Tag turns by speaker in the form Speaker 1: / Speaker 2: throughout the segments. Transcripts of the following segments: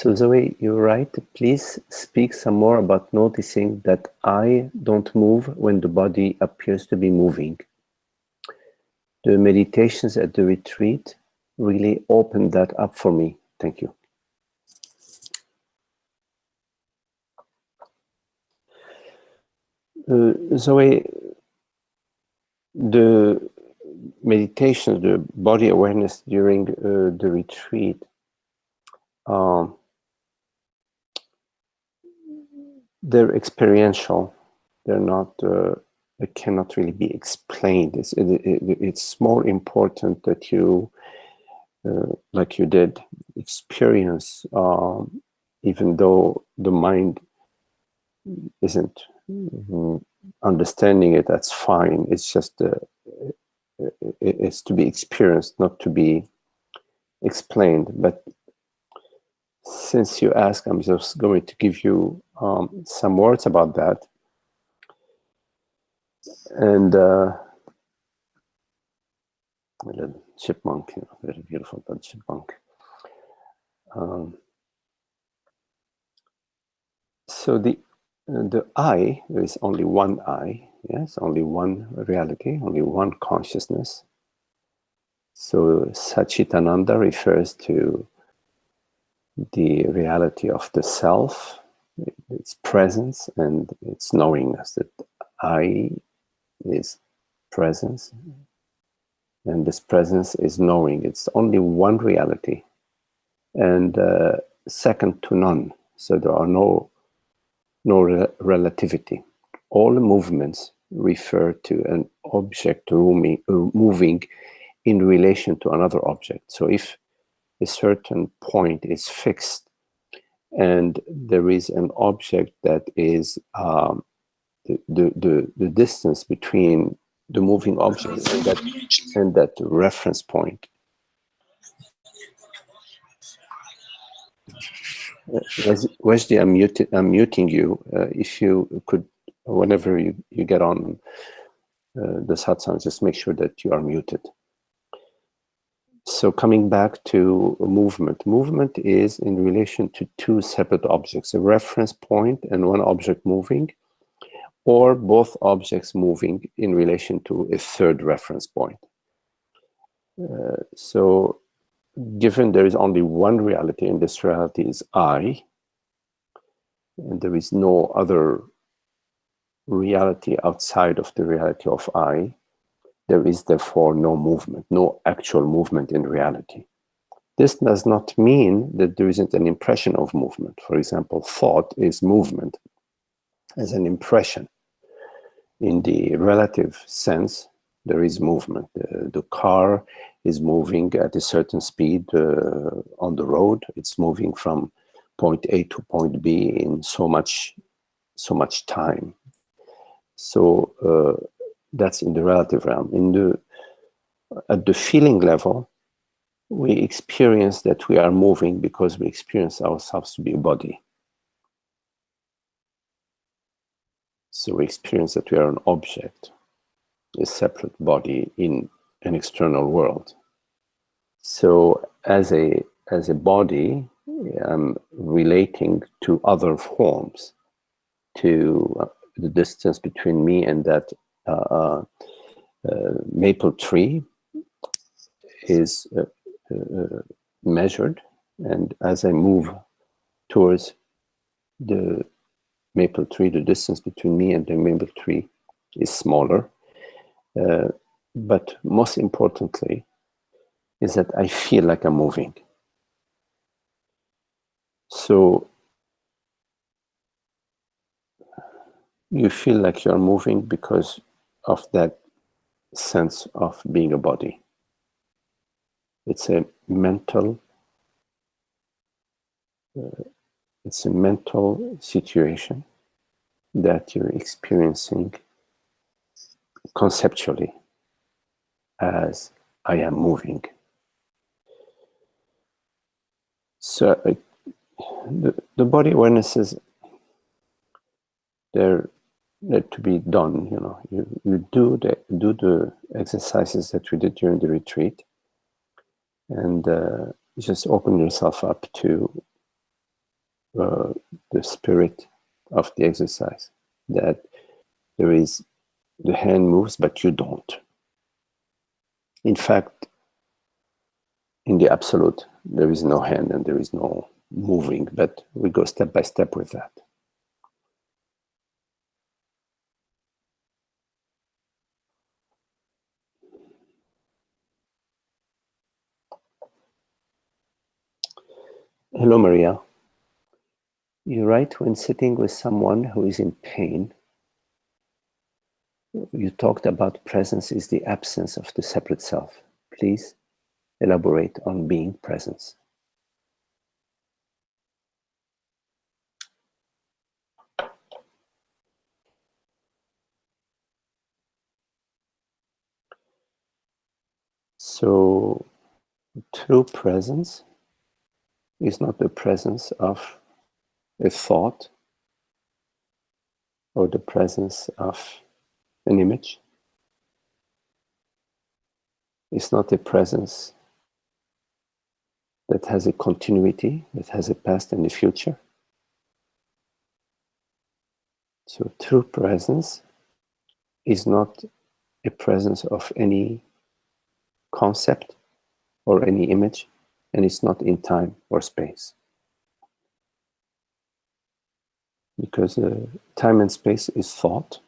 Speaker 1: So Zoe, you're right. Please speak some more about noticing that I don't move when the body appears to be moving. The meditations at the retreat really opened that up for me. Thank you. Zoe, the meditations, the body awareness during the retreat, they're experiential. They're not. They cannot really be explained. It's more important that you, like you did, experience, even though the mind isn't understanding it. That's fine. It's just it's to be experienced, not to be explained. But since you ask, I'm just going to give you some words about that. And a little chipmunk, you know, very beautiful but chipmunk. So the I, there is only one I, yes, only one reality, only one consciousness. So Satchitananda refers to the reality of the self, its presence and its knowingness, that I is presence, and this presence is knowing. It's only one reality, and second to none. So there are no relativity. All movements refer to an object moving in relation to another object. So if a certain point is fixed and there is an object that is the distance between the moving object and that reference point. Weshdi, I'm muting you. If you could, whenever you get on the satsang, just make sure that you are muted. So coming back to movement. Movement is in relation to two separate objects, a reference point and one object moving, or both objects moving in relation to a third reference point. So given there is only one reality, and this reality is I, and there is no other reality outside of the reality of I, there is therefore no movement, no actual movement in reality. This does not mean that there isn't an impression of movement. For example, thought is movement as an impression. In the relative sense, there is movement. The car is moving at a certain speed on the road. It's moving from point A to point B in so much time. So that's in the relative realm. At the feeling level, we experience that we are moving because we experience ourselves to be a body. So we experience that we are an object, a separate body in an external world. So as a body, I'm relating to other forms, to the distance between me and that maple tree is measured, and as I move towards the maple tree, the distance between me and the maple tree is smaller. But most importantly is that I feel like I'm moving. So you feel like you're moving because of that sense of being a body. It's a mental situation that you're experiencing conceptually as I am moving. So the body awarenesses, they're to be done. You know, you do the exercises that we did during the retreat, and just open yourself up to the spirit of the exercise, that there is, the hand moves, but you don't. In fact, in the absolute, there is no hand and there is no moving, but we go step by step with that. Hello, Maria. You write, when sitting with someone who is in pain, you talked about presence is the absence of the separate self. Please elaborate on being presence. So, true presence is not the presence of a thought or the presence of an image. It's not a presence that has a continuity, that has a past and a future. So true presence is not a presence of any concept or any image, and it's not in time or space. Because time and space is thought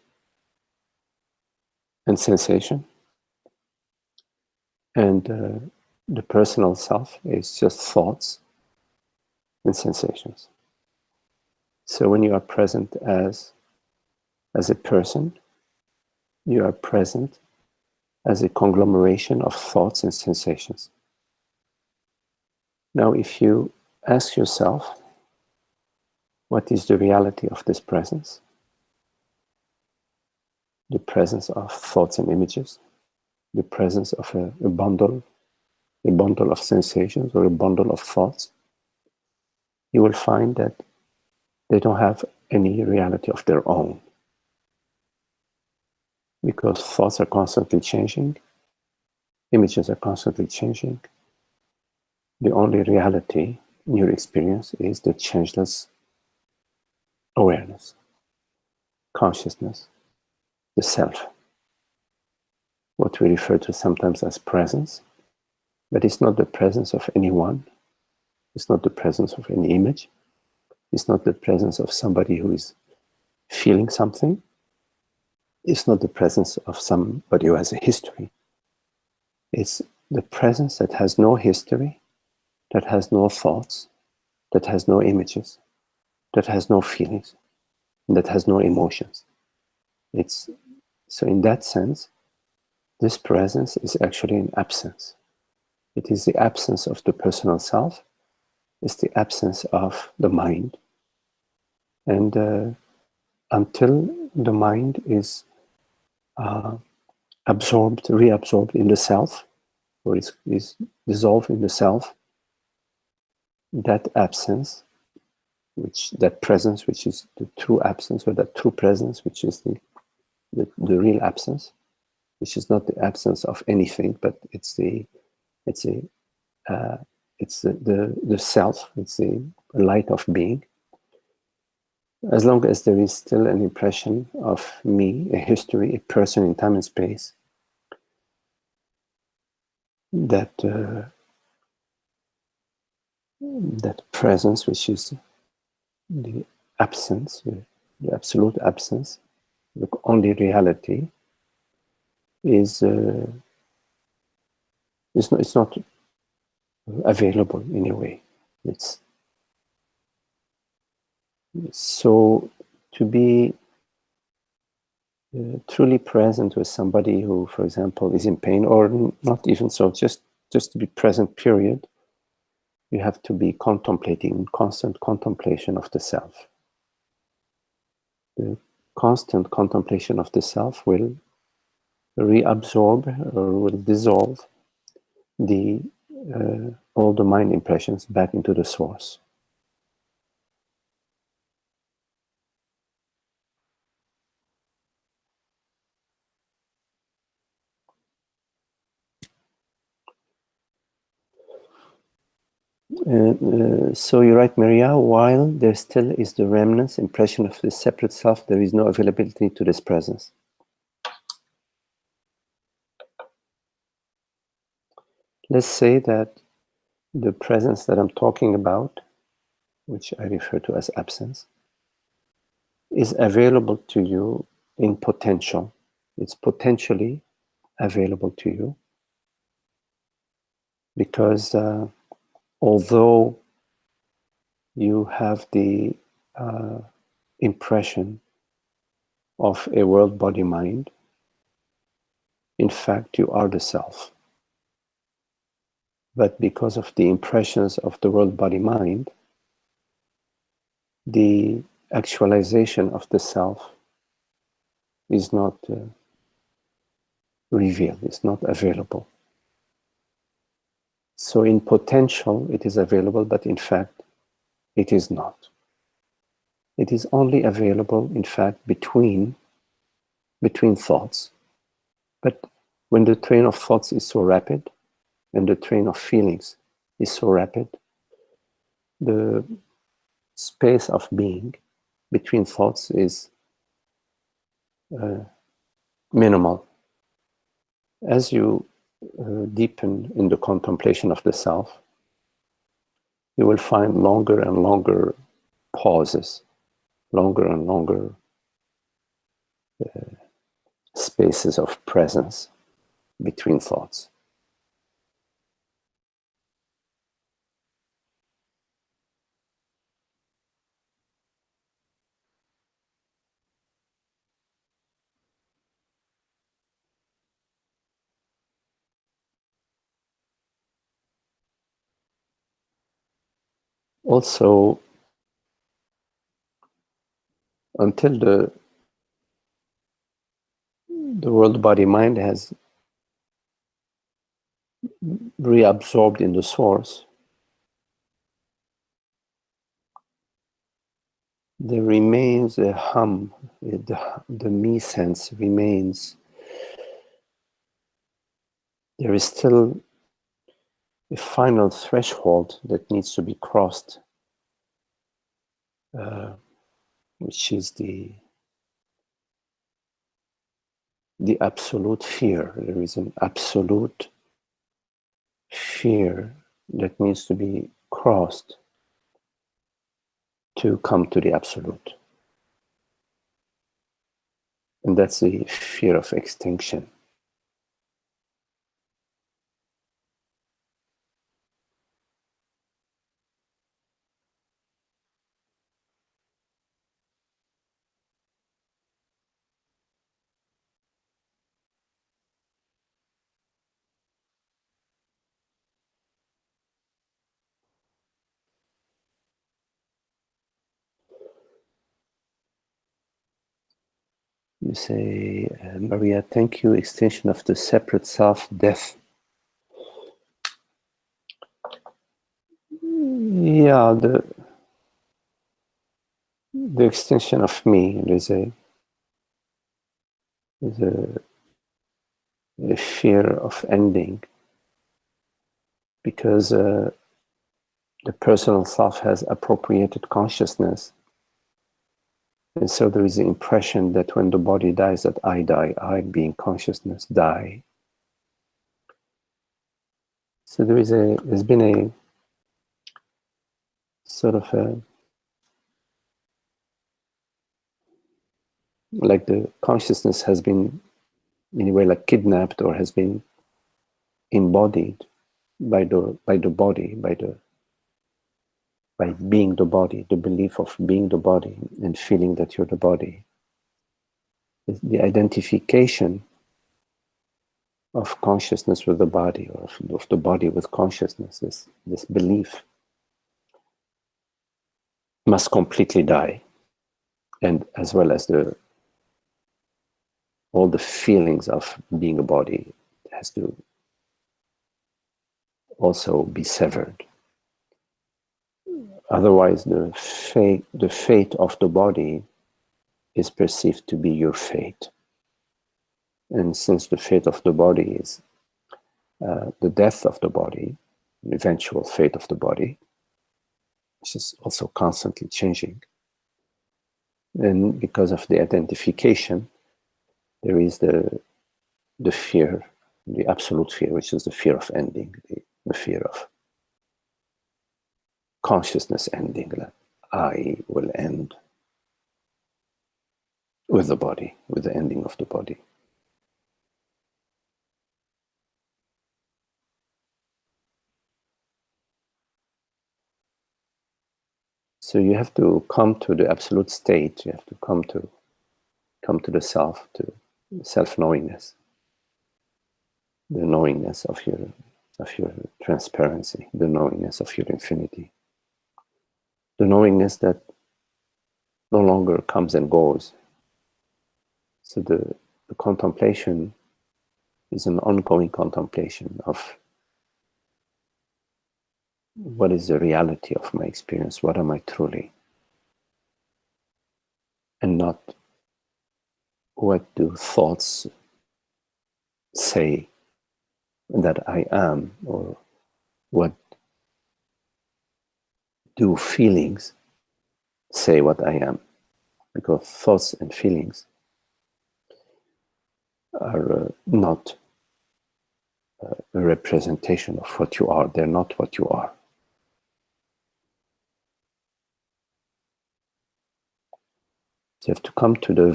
Speaker 1: and sensation, and the personal self is just thoughts and sensations. So when you are present as a person, you are present as a conglomeration of thoughts and sensations. Now, if you ask yourself, what is the reality of this presence? The presence of thoughts and images, the presence of a bundle of sensations or a bundle of thoughts, you will find that they don't have any reality of their own. Because thoughts are constantly changing, images are constantly changing. The only reality in your experience is the changeless awareness, consciousness, the self. What we refer to sometimes as presence, but it's not the presence of anyone, it's not the presence of any image, it's not the presence of somebody who is feeling something, it's not the presence of somebody who has a history. It's the presence that has no history, that has no thoughts, that has no images, that has no feelings, that has no emotions. So in that sense, this presence is actually an absence. It is the absence of the personal self. It's the absence of the mind. And until the mind is reabsorbed in the self, or is dissolved in the self, that absence, that presence, which is the true absence, or that true presence, which is the real absence, which is not the absence of anything, but it's the self, it's the light of being. As long as there is still an impression of me, a history, a person in time and space, that presence, which is the absence, the absolute absence, the only reality, it's not available in a way. It's so to be truly present with somebody who, for example, is in pain, or not even so, just to be present, period, you have to be contemplating, constant contemplation of the self. The constant contemplation of the self will reabsorb or will dissolve all the mind impressions back into the source. So you write, Maria, while there still is the remnants, impression of the separate self, there is no availability to this presence. Let's say that the presence that I'm talking about, which I refer to as absence, is available to you in potential. It's potentially available to you because although you have the impression of a world, body, mind, in fact, you are the self. But because of the impressions of the world, body, mind, the actualization of the self is not revealed, it's not available. So in potential, it is available, but in fact, it is not. It is only available, in fact, between thoughts. But when the train of thoughts is so rapid, and the train of feelings is so rapid, the space of being between thoughts is minimal. As you deepen in the contemplation of the self, you will find longer and longer pauses, longer and longer spaces of presence between thoughts. Also, until the world, body, mind has reabsorbed in the source, there remains a hum, the me sense remains. There is still a final threshold that needs to be crossed, which is the absolute fear. There is an absolute fear that needs to be crossed to come to the absolute. And that's the fear of extinction. You say, Maria, thank you, extension of the separate self, death. Yeah, the extension of me. There's a fear of ending, because the personal self has appropriated consciousness. And so there is the impression that when the body dies, that I die, I being consciousness die. So there's been a sort of like the consciousness has been in a way like kidnapped, or has been embodied by the body, by being the body, the belief of being the body and feeling that you're the body. The identification of consciousness with the body, or of the body with consciousness, this belief must completely die, and as well as all the feelings of being a body has to also be severed. Otherwise, the fate of the body is perceived to be your fate. And since the fate of the body is the death of the body, the eventual fate of the body, which is also constantly changing. And because of the identification, there is the fear, the absolute fear, which is the fear of ending, the fear of consciousness ending, that I will end with the body, with the ending of the body. So you have to come to the absolute state. You have to come to the self, to self-knowingness, the knowingness of your transparency, the knowingness of your infinity, the knowingness that no longer comes and goes. So the contemplation is an ongoing contemplation of what is the reality of my experience, what am I truly, and not what do thoughts say that I am, or what do feelings say what I am, because thoughts and feelings are not a representation of what you are. They're not what you are. So you have to come to the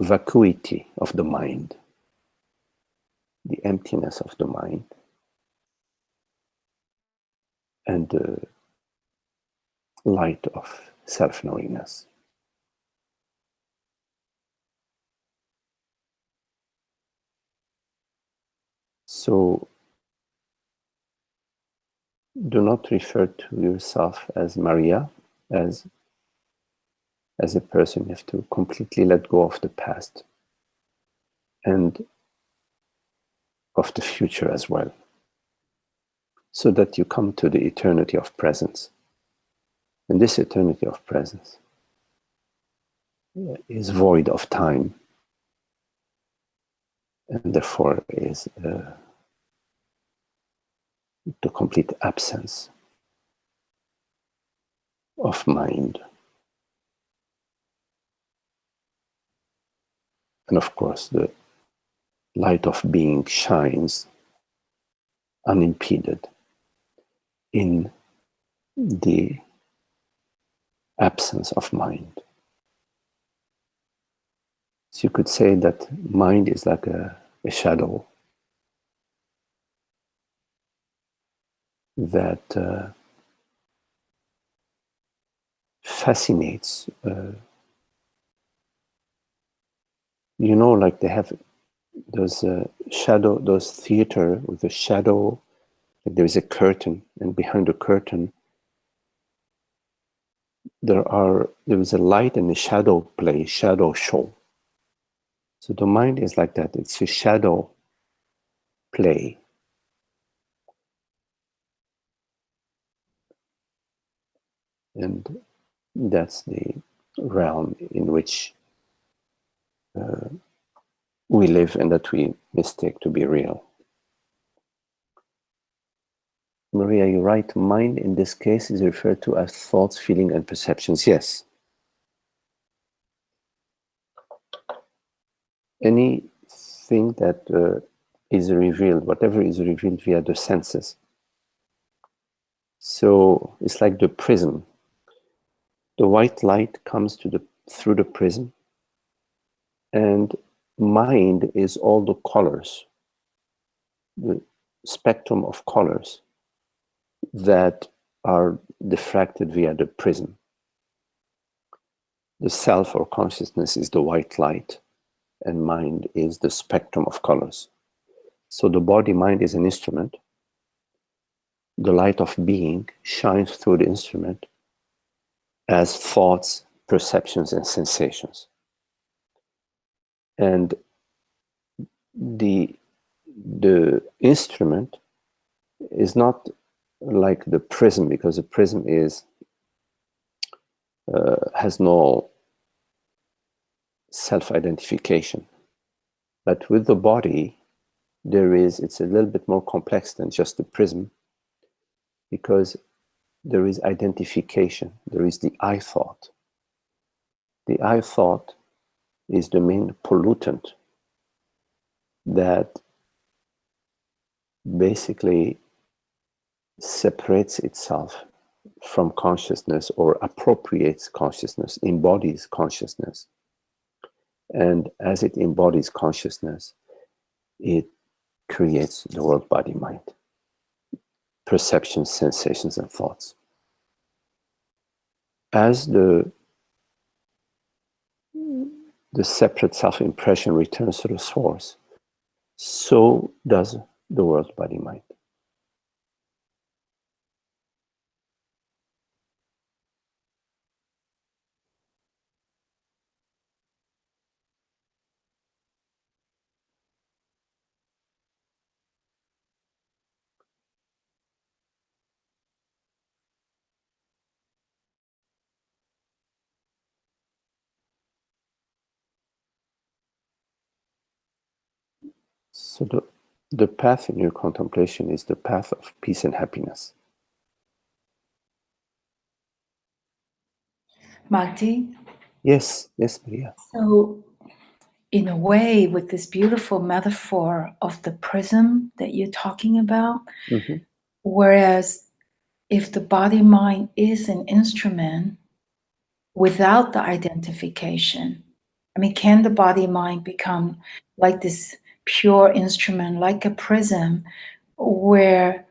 Speaker 1: vacuity of the mind, the emptiness of the mind, and the light of self-knowingness. So do not refer to yourself as Maria, as a person. You have to completely let go of the past and of the future as well, so that you come to the eternity of presence. And this eternity of presence is void of time, and therefore is the complete absence of mind. And of course, the light of being shines unimpeded in the absence of mind. So you could say that mind is like a shadow that fascinates. Like they have those those theater with a shadow. Like there is a curtain, and behind the curtain there is a light and a shadow play, shadow show. So the mind is like that. It's a shadow play. And that's the realm in which we live and that we mistake to be real. Maria, you're right. Mind in this case is referred to as thoughts, feeling, and perceptions. Yes. Anything that is revealed, whatever is revealed via the senses. So it's like the prism. The white light comes through the prism, and mind is all the colors, the spectrum of colors that are diffracted via the prism. The self or consciousness is the white light, and mind is the spectrum of colors. So the body-mind is an instrument. The light of being shines through the instrument as thoughts, perceptions, and sensations. And the instrument is not like the prism, because the prism has no self-identification. But with the body, it's a little bit more complex than just the prism, because there is identification, there is the I thought. The I thought is the main pollutant that basically separates itself from consciousness or appropriates consciousness, embodies consciousness. And as it embodies consciousness, it creates the world, body, mind, perceptions, sensations, and thoughts. As the separate self-impression returns to the source, so does the world, body, mind. So the path in your contemplation is the path of peace and happiness.
Speaker 2: Marty?
Speaker 1: Yes, Maria.
Speaker 2: So, in a way, with this beautiful metaphor of the prism that you're talking about, whereas if the body mind is an instrument without the identification, I mean, can the body mind become like this pure instrument, like a prism, where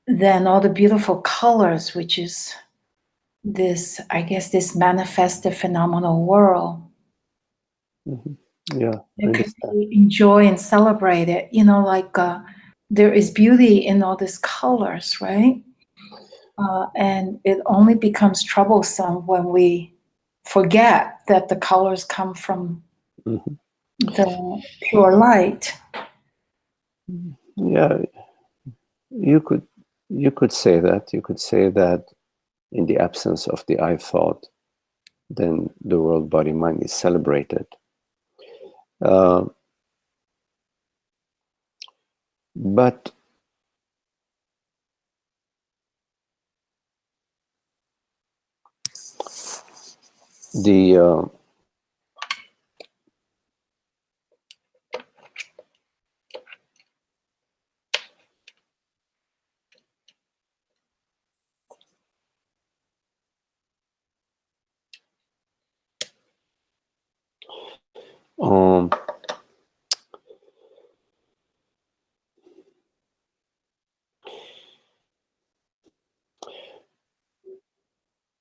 Speaker 2: then all the beautiful colors, which is this, I guess, this manifested phenomenal world,
Speaker 1: Yeah,
Speaker 2: it could be enjoy and celebrate it, like there is beauty in all these colors, right? And it only becomes troublesome when we forget that the colors come from the pure light.
Speaker 1: Yeah, you could say that. You could say that in the absence of the I thought, then the world, body, mind is celebrated. But the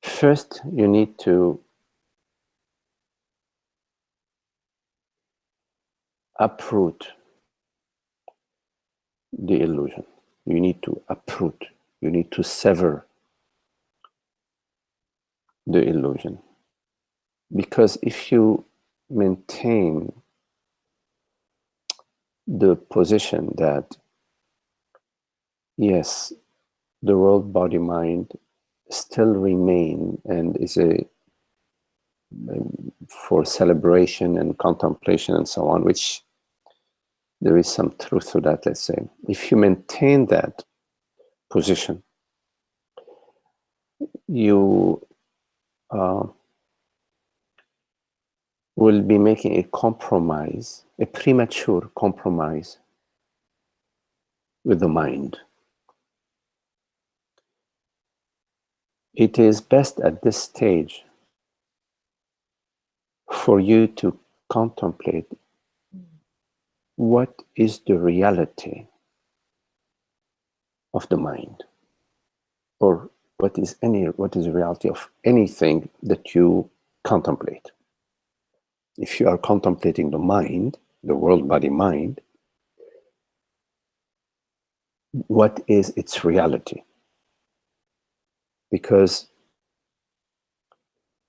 Speaker 1: first you need to uproot the illusion. You need to uproot. You need to sever the illusion. Because if you maintain the position that, yes, the world, body, mind still remain and is for celebration and contemplation and so on, which there is some truth to that, let's say. If you maintain that position, you will be making a compromise, a premature compromise with the mind. It is best at this stage for you to contemplate what is the reality of the mind, or what is the reality of anything that you contemplate. If you are contemplating the mind, the world, body, mind, what is its reality? Because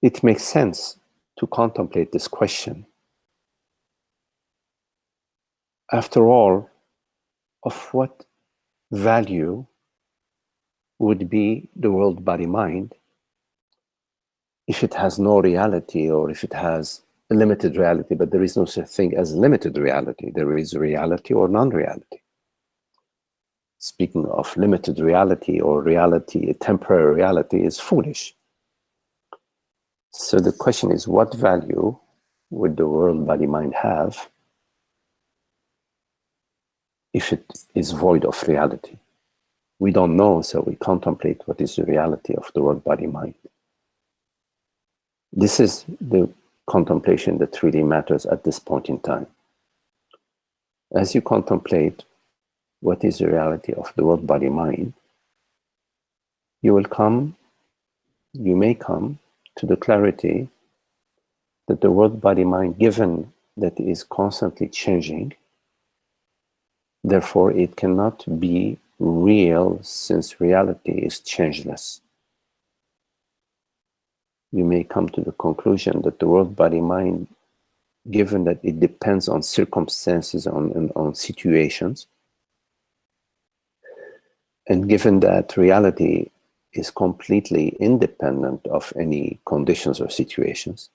Speaker 1: it makes sense to contemplate this question. After all, of what value would be the world, body, mind if it has no reality, or if it has a limited reality? But there is no such thing as limited reality. There is reality or non-reality. speaking of limited reality or reality, a temporary reality, is foolish. So the question is, what value would the world, body, mind have if it is void of reality? We don't know, so we contemplate what is the reality of the world, body, mind. This is the contemplation that really matters at this point in time. As you contemplate what is the reality of the world, body, mind, you may come to the clarity that the world, body, mind, given that it is constantly changing, therefore it cannot be real since reality is changeless. You may come to the conclusion that the world, body, mind, given that it depends on circumstances, on situations, and given that reality is completely independent of any conditions or situations,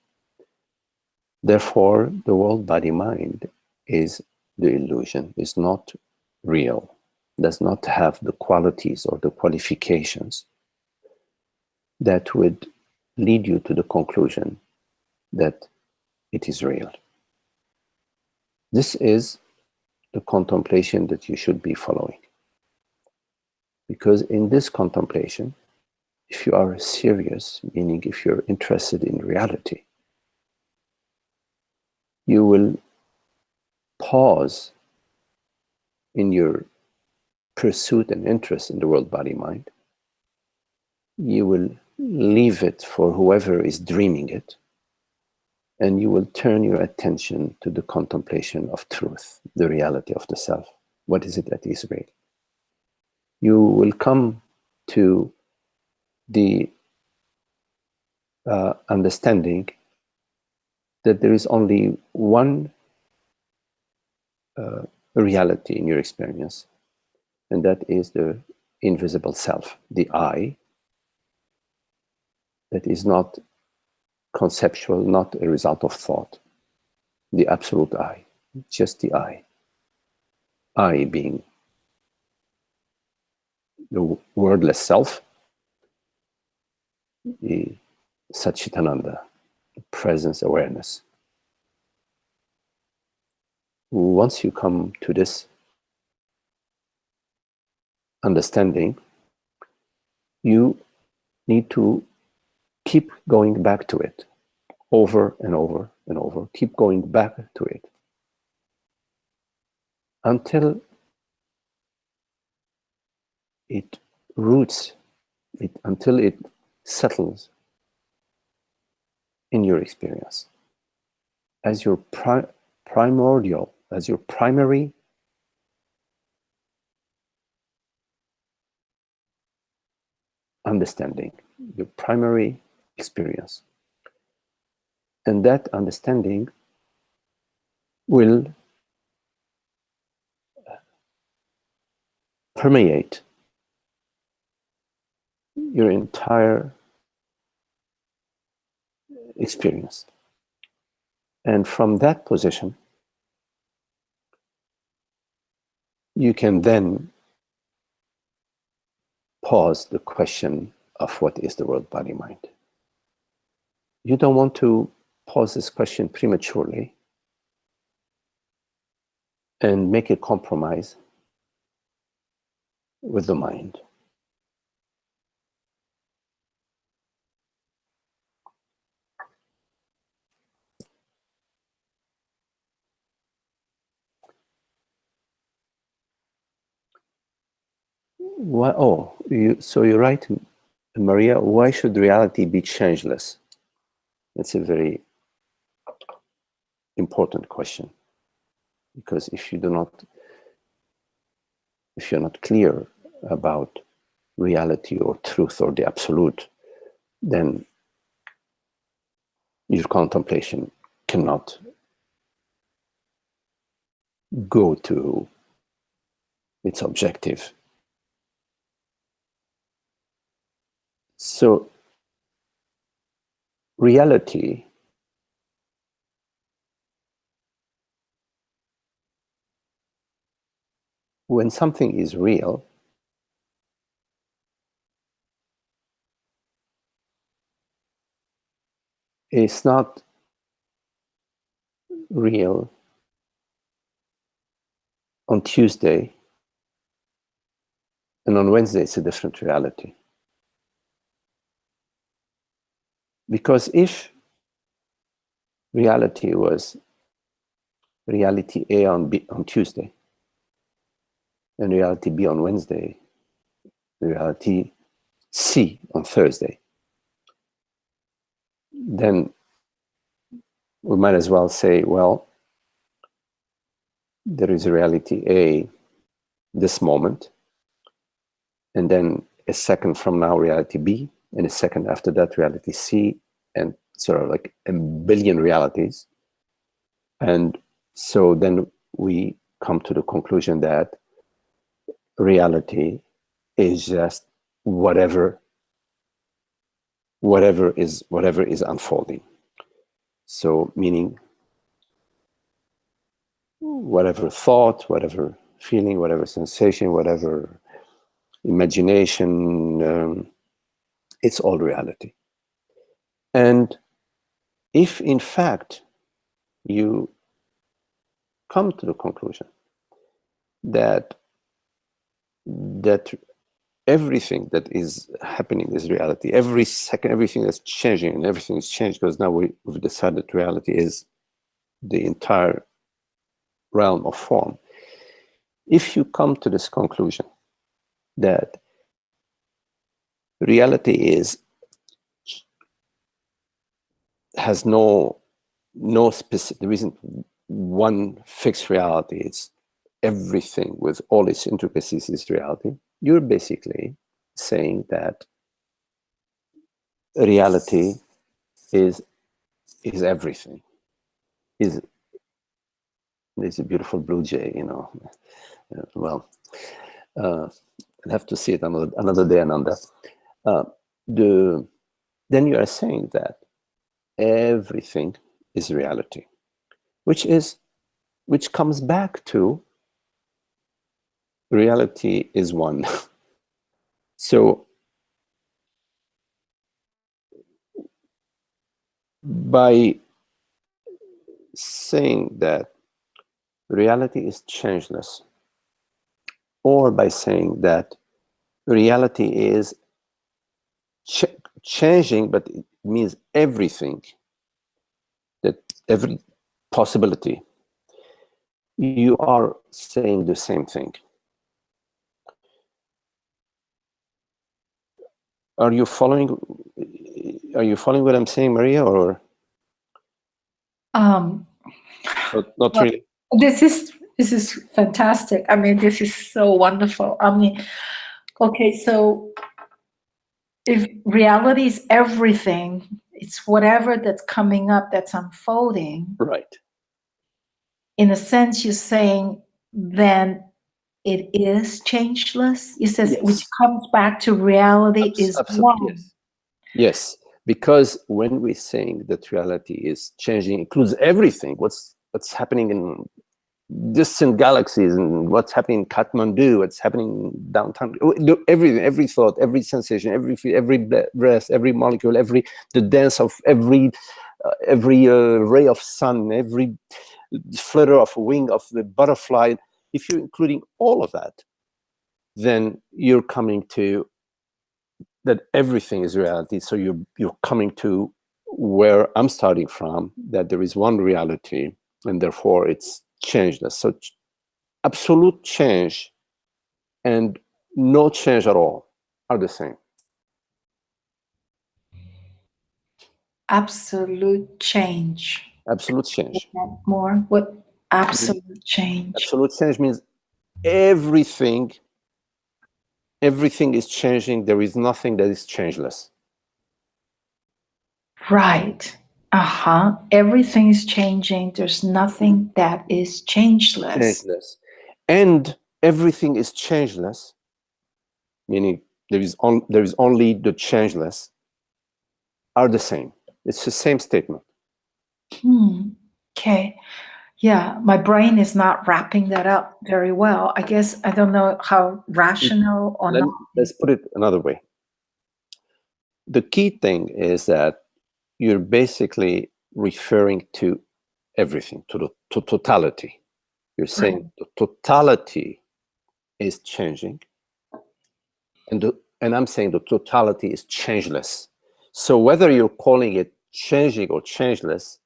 Speaker 1: therefore the world, body, mind is the illusion, is not real, does not have the qualities or the qualifications that would lead you to the conclusion that it is real. This is the contemplation that you should be following. Because in this contemplation, if you are serious, meaning if you're interested in reality, you will pause in your pursuit and interest in the world, body, mind. You will leave it for whoever is dreaming it, and you will turn your attention to the contemplation of truth, the reality of the self. What is it that is real? You will come to the understanding that there is only one reality in your experience, and that is the invisible self, the I, that is not conceptual, not a result of thought, the absolute I, just the I being the wordless self, the Satchitananda, presence awareness. Once you come to this understanding, you need to keep going back to it over and over and over. Keep going back to it until it roots, until it settles in your experience as your primordial, as your primary understanding, your primary experience. And that understanding will permeate your entire experience. And from that position, you can then pause the question of what is the world, body, mind. You don't want to pause this question prematurely and make a compromise with the mind. So you're right, Maria. Why should reality be changeless? That's a very important question, because if you're not clear about reality or truth or the absolute, then your contemplation cannot go to its objective. So reality when something is real, is not real on Tuesday, and on Wednesday it's a different reality. Because if reality was reality A on Tuesday, and reality B on Wednesday, reality C on Thursday, then we might as well say, well, there is a reality A this moment, and then a second from now reality B, and a second after that reality C, and sort of like a billion realities. And so then we come to the conclusion that reality is just whatever is unfolding. So meaning whatever thought, whatever feeling, whatever sensation, whatever imagination, it's all reality. And if in fact you come to the conclusion that everything that is happening is reality, every second, everything that's changing, and everything is changed because now we've decided that reality is the entire realm of form. If you come to this conclusion that reality has no specific, there isn't one fixed reality, it's everything with all its intricacies is reality, you're basically saying that reality is everything. There's a beautiful blue jay, well, I'll have to see it another day, Ananda. Then you are saying that everything is reality, which comes back to reality is one. So by saying that reality is changeless, or by saying that reality is changing, but it means everything, that every possibility, you are saying the same thing. Are you following what I'm saying, Maria, or not
Speaker 2: well,
Speaker 1: really?
Speaker 2: This is fantastic. I mean, this is so wonderful. I mean, okay, so if reality is everything, it's whatever that's coming up, that's unfolding.
Speaker 1: Right.
Speaker 2: In a sense, you're saying then it is changeless. You says,
Speaker 1: Yes.
Speaker 2: which comes back to reality is one.
Speaker 1: Yes, because when we're saying that reality is changing, includes everything. What's happening in distant galaxies, and what's happening in Kathmandu, what's happening downtown, everything, every thought, every sensation, every breath, every molecule, the dance of every ray of sun, every flutter of a wing of the butterfly. If you're including all of that, then you're coming to that everything is reality. So you're coming to where I'm starting from, that there is one reality, and therefore it's changeless. So absolute change and no change at all are the same.
Speaker 2: Absolute change.
Speaker 1: Absolute change.
Speaker 2: More? What absolute change?
Speaker 1: Absolute change means everything is changing. There is nothing that is changeless.
Speaker 2: Right. Everything is changing. There's nothing that is changeless.
Speaker 1: And everything is changeless, meaning there is only the changeless are the same. It's the same statement.
Speaker 2: Okay. Yeah, my brain is not wrapping that up very well. I guess I don't know how rational or not.
Speaker 1: Let's put it another way. The key thing is that you're basically referring to everything, to totality. You're saying the totality is changing, and I'm saying the totality is changeless. So whether you're calling it changing or changeless,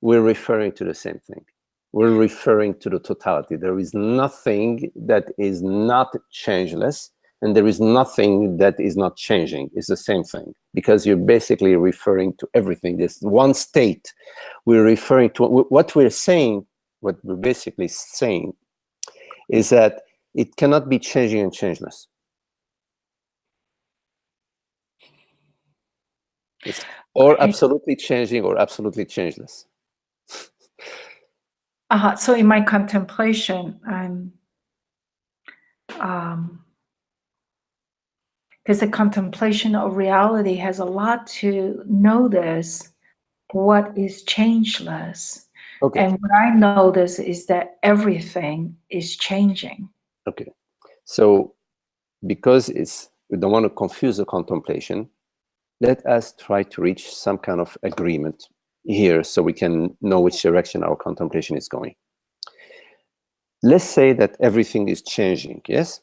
Speaker 1: we're referring to the same thing. We're referring to the totality. There is nothing that is not changeless, and there is nothing that is not changing. It's the same thing, because you're basically referring to everything. This one state. We're referring to what we're saying. What we're basically saying is that it cannot be changing and changeless. It's or absolutely changing or absolutely changeless.
Speaker 2: So in my contemplation, because the contemplation of reality has a lot to notice what is changeless.
Speaker 1: Okay.
Speaker 2: And what I notice is that everything is changing.
Speaker 1: Okay. So because we don't want to confuse the contemplation, let us try to reach some kind of agreement here so we can know which direction our contemplation is going. Let's say that everything is changing, yes?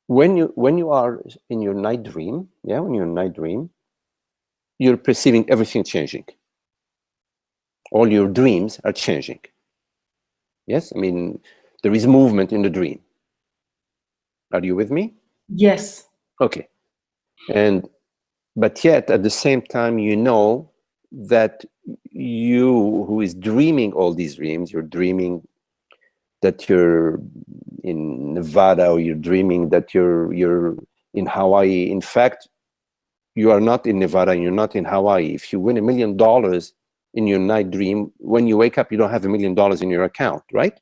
Speaker 1: When you are in your night dream, when you're in night dream, you're perceiving everything changing. All your dreams are changing. Yes? I mean, there is movement in the dream. Are you with me?
Speaker 2: Yes.
Speaker 1: Okay. But yet, at the same time, you know that you, who is dreaming all these dreams, you're dreaming that you're in Nevada, or you're dreaming that you're in Hawaii. In fact, you are not in Nevada and you're not in Hawaii. If you win $1 million in your night dream, when you wake up, you don't have $1 million in your account, right?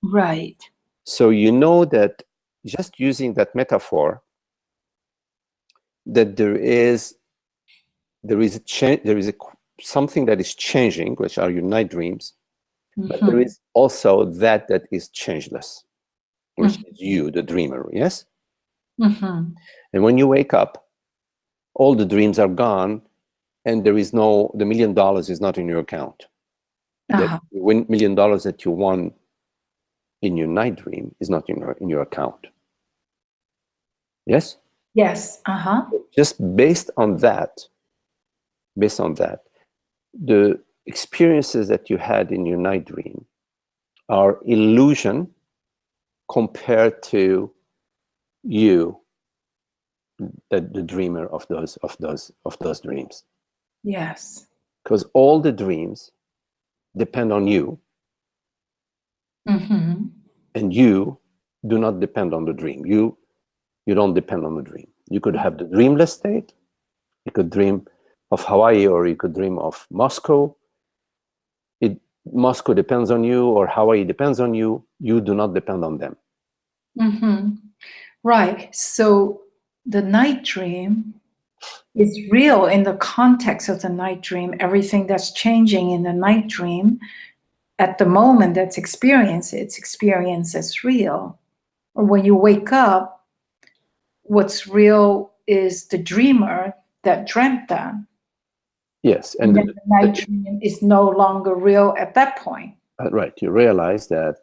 Speaker 2: Right.
Speaker 1: So you know that, just using that metaphor, that there is something that is changing, which are your night dreams, but there is also that is changeless, which is you, the dreamer, yes? And when you wake up, all the dreams are gone, and there is the $1 million is not in your account. The $1 million that you won in your night dream is not in your account. Yes?
Speaker 2: Yes.
Speaker 1: Just based on that, the experiences that you had in your night dream are illusion compared to you, the dreamer of those dreams.
Speaker 2: Yes.
Speaker 1: Because all the dreams depend on you, and you do not depend on the dream. You don't depend on the dream. You could have the dreamless state. You could dream of Hawaii, or you could dream of Moscow. Moscow depends on you, or Hawaii depends on you. You do not depend on them.
Speaker 2: Right. So the night dream is real in the context of the night dream. Everything that's changing in the night dream, at the moment that's experienced, it's experienced as real. Or when you wake up, what's real is the dreamer that dreamt that.
Speaker 1: Yes.
Speaker 2: And then the night dream is no longer real at that point.
Speaker 1: Right. You realize that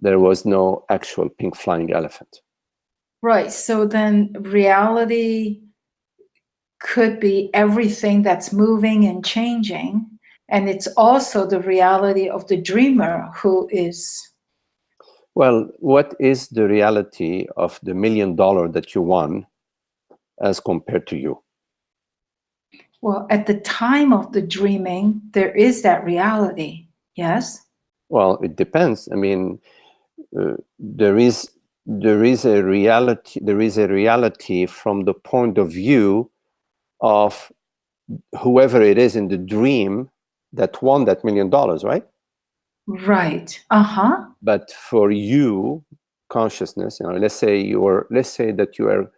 Speaker 1: there was no actual pink flying elephant.
Speaker 2: Right. So then reality could be everything that's moving and changing. And it's also the reality of the dreamer who is.
Speaker 1: Well, what is the reality of the $1 million that you won as compared to you?
Speaker 2: Well, at the time of the dreaming, there is that reality. Yes?
Speaker 1: Well, it depends. I mean, there is a reality. There is a reality from the point of view of whoever it is in the dream that won that $1 million, right?
Speaker 2: Right.
Speaker 1: But for you, consciousness, let's say that you are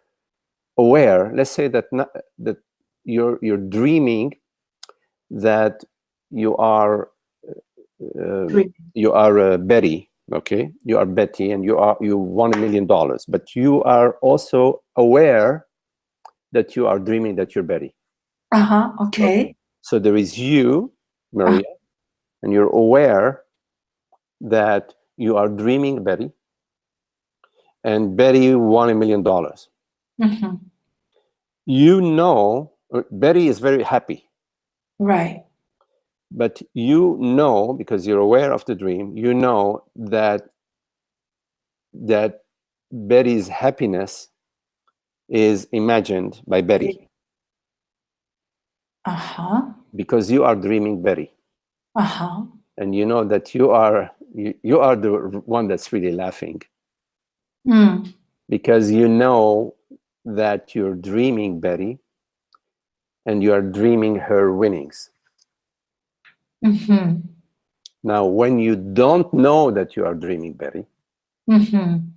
Speaker 1: aware. Let's say that that you're dreaming that you are Betty. Okay, you are Betty, and you won $1 million. But you are also aware that you are dreaming that you're Betty.
Speaker 2: Okay.
Speaker 1: So there is you,
Speaker 2: Uh,
Speaker 1: Maria, and you're aware that you are dreaming Betty, and Betty won $1 million.
Speaker 2: mhm.
Speaker 1: You know, Betty is very happy,
Speaker 2: Right.
Speaker 1: but you know, because you're aware of the dream, you know that Betty's happiness is imagined by Betty, because you are dreaming Betty, and you know that you are the one that's really laughing,
Speaker 2: Mm.
Speaker 1: because you know that you're dreaming Betty, and you are dreaming her winnings.
Speaker 2: Mhm.
Speaker 1: Now, when you don't know that you are dreaming Betty,
Speaker 2: Mhm.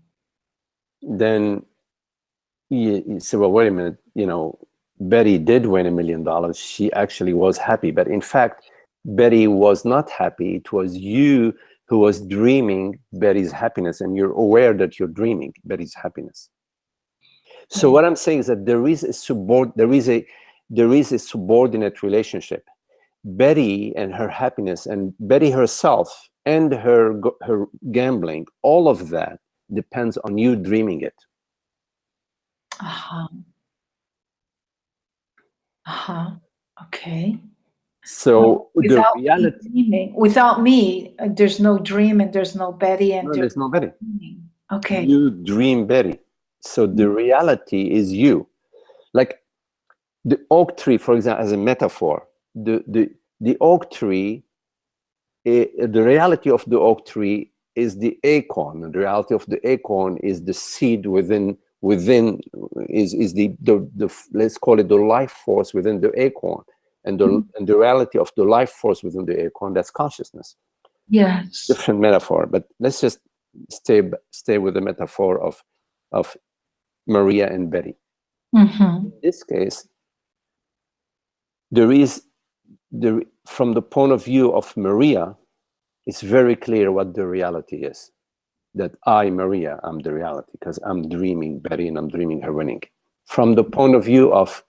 Speaker 1: then you say, well, wait a minute, Betty did win $1 million. She actually was happy. But in fact, Betty was not happy. It was you who was dreaming Betty's happiness, and you're aware that you're dreaming Betty's happiness. So what I'm saying is that there is a subordinate relationship. Betty and her happiness, and Betty herself, and her gambling, all of that depends on you dreaming it.
Speaker 2: Okay.
Speaker 1: So the
Speaker 2: Without me
Speaker 1: reality,
Speaker 2: dreaming, without me, there's no dream and there's no Betty and
Speaker 1: no,
Speaker 2: there's
Speaker 1: there's no Betty.
Speaker 2: dreaming. Okay.
Speaker 1: You dream Betty. So the reality is you. Like the oak tree, for example, as a metaphor, the oak tree, the reality of the oak tree is the acorn. And the reality of the acorn is the seed within is the let's call it the life force within the acorn, and the reality of the life force within the acorn, that's consciousness.
Speaker 2: Yes.
Speaker 1: Different metaphor, but let's just stay with the metaphor of Maria and Betty. In this case, there is from the point of view of Maria, it's very clear what the reality is. That I, Maria, I'm the reality, because I'm dreaming Betty and I'm dreaming her winning. From the point of view of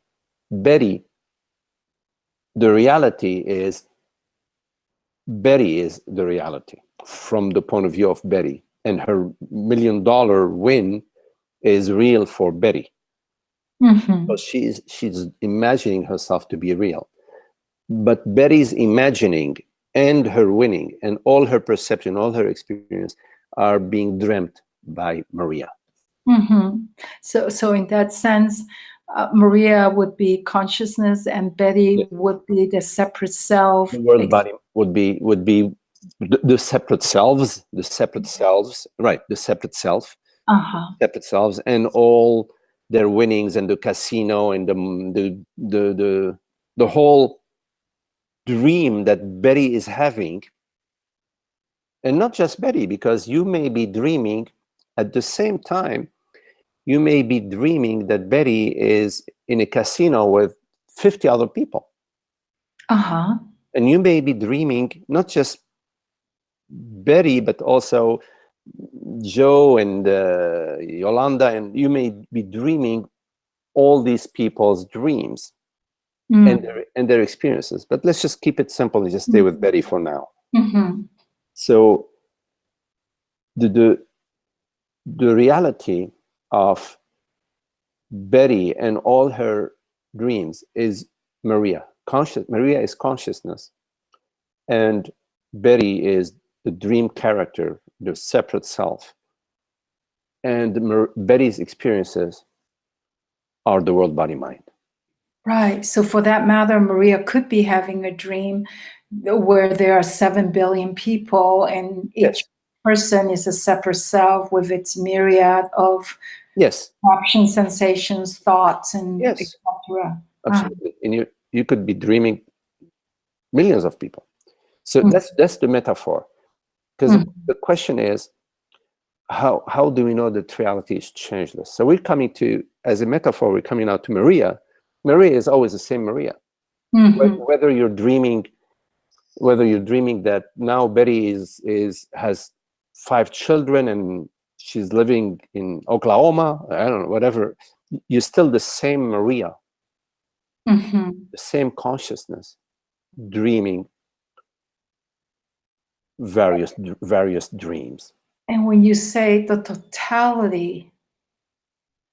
Speaker 1: Betty, the reality is Betty is the reality. From the point of view of Betty, and her $1 million win is real for Betty. Because she's imagining herself to be real. But Betty's imagining and her winning and all her perception, all her experience are being dreamt by Maria.
Speaker 2: So in that sense, Maria would be consciousness and Betty
Speaker 1: Yes.
Speaker 2: would be the separate self.
Speaker 1: The world body would be the separate selves, right? The separate self, separate selves, and all their winnings, and the casino, and the whole dream that Betty is having. And not just Betty, because you may be dreaming at the same time, you may be dreaming that Betty is in a casino with 50 other people. And you may be dreaming not just Betty, but also Joe and Yolanda, and you may be dreaming all these people's dreams and their experiences. But let's just keep it simple and just stay with Betty for now. So the reality of Betty and all her dreams is Maria. Maria is consciousness, and Betty is the dream character, the separate self. And Betty's experiences are the world, body, mind.
Speaker 2: Right. So for that matter, Maria could be having a dream where there are 7 billion people and each person is a separate self with its myriad of options, sensations, thoughts, and etc.
Speaker 1: Absolutely. And you could be dreaming millions of people. So that's the metaphor. Because the question is, how do we know that reality is changeless? So we're coming to, as a metaphor, we're coming out to Maria. Maria is always the same Maria. Whether you're dreaming that now Betty has 5 children and she's living in Oklahoma, I don't know, whatever, you're still the same Maria. the same consciousness, dreaming various dreams.
Speaker 2: And when you say the totality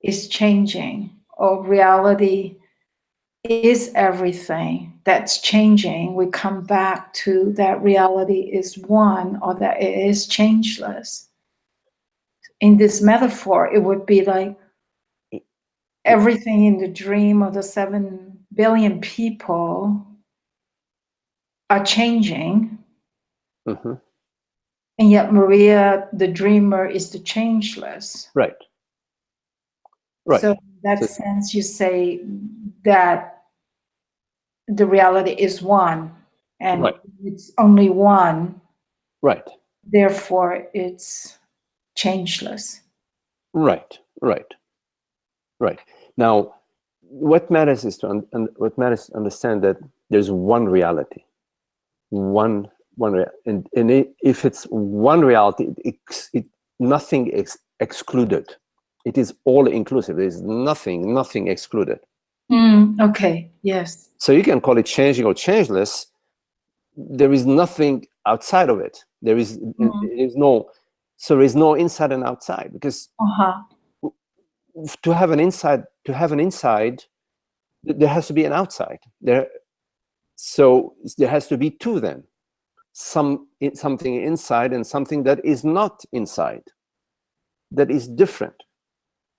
Speaker 2: is changing, or reality is everything that's changing, we come back to that reality is one, or that it is changeless. In this metaphor, it would be like everything in the dream of the 7 billion people are changing.
Speaker 1: Mm-hmm.
Speaker 2: And yet Maria, the dreamer, is the changeless.
Speaker 1: Right. Right.
Speaker 2: So in that sense, you say that the reality is one, and
Speaker 1: right.
Speaker 2: It's only one.
Speaker 1: Right.
Speaker 2: Therefore, it's changeless.
Speaker 1: Right. Right. Right. Now, what matters is to understand that there's one reality, and if it's one reality, nothing is excluded. It is all inclusive. There is nothing excluded.
Speaker 2: Okay. Yes.
Speaker 1: So you can call it changing or changeless. There is nothing outside of it. There is no inside and outside, because to have an inside, there has to be an outside. So there has to be two then. Something inside and something that is not inside, that is different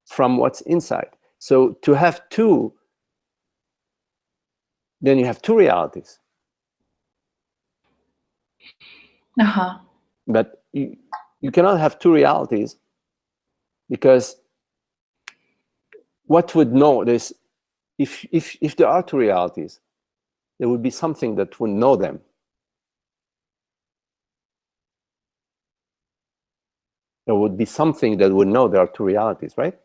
Speaker 1: from what's inside. So to have two, then you have two realities. But you cannot have two realities, because what would know this? If there are two realities, there would be something that would know them. There would be something that would know there are two realities, right?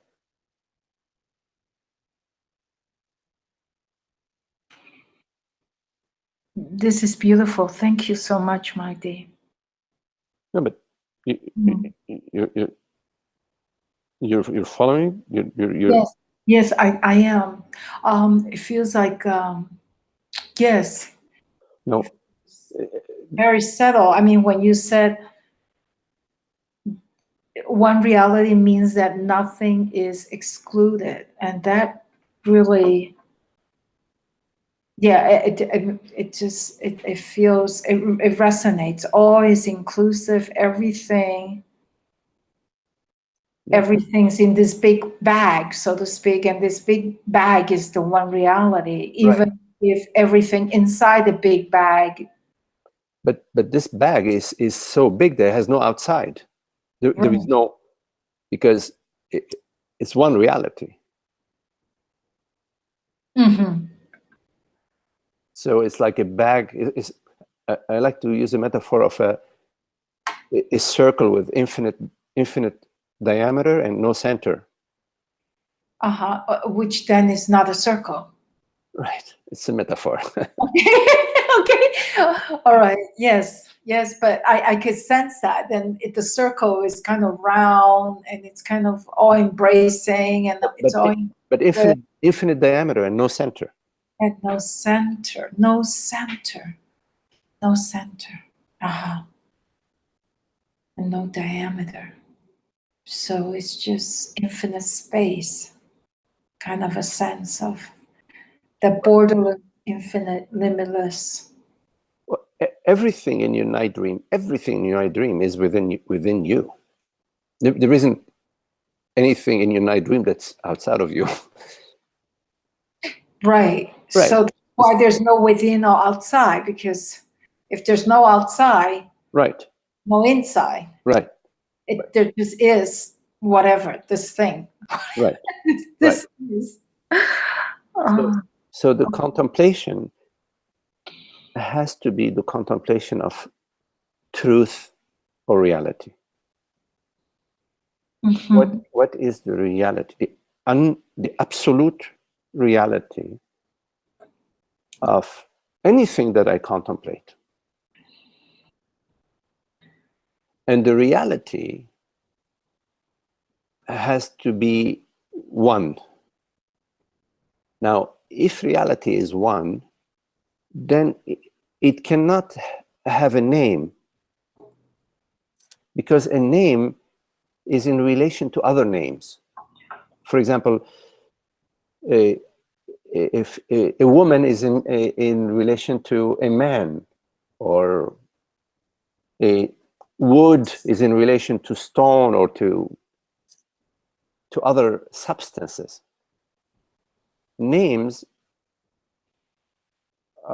Speaker 2: This is beautiful. Thank you so much, Maite.
Speaker 1: No, but you're following.
Speaker 2: Yes, I am. It feels like yes.
Speaker 1: No.
Speaker 2: Very subtle. I mean, when you said one reality means that nothing is excluded, and that really, yeah, it just it feels it resonates. All is inclusive. Everything's in this big bag, so to speak, and this big bag is the one reality, even if everything inside the big bag.
Speaker 1: But this bag is so big that it has no outside. There is no, because it's one reality. So it's like a bag. I like to use a metaphor of a circle with infinite diameter and no center.
Speaker 2: Which then is not a circle.
Speaker 1: Right. It's a metaphor.
Speaker 2: Okay. All right. Yes. But I could sense that. Then the circle is kind of round, and it's kind of all embracing, and it's all.
Speaker 1: But infinite diameter and no center.
Speaker 2: And no center. And no diameter. So it's just infinite space, kind of a sense of the borderless, infinite, limitless.
Speaker 1: Well, everything in your night dream is within you. There isn't anything in your night dream that's outside of you.
Speaker 2: Right. So that's why there's no within or outside, because if there's no outside, no inside. There just is whatever this thing. This is.
Speaker 1: So the contemplation has to be the contemplation of truth or reality. What is the reality? The absolute reality of anything that I contemplate. And the reality has to be one. Now, if reality is one, then it cannot have a name, because a name is in relation to other names. For example, if a woman is in relation to a man, or a wood is in relation to stone or to other substances. Names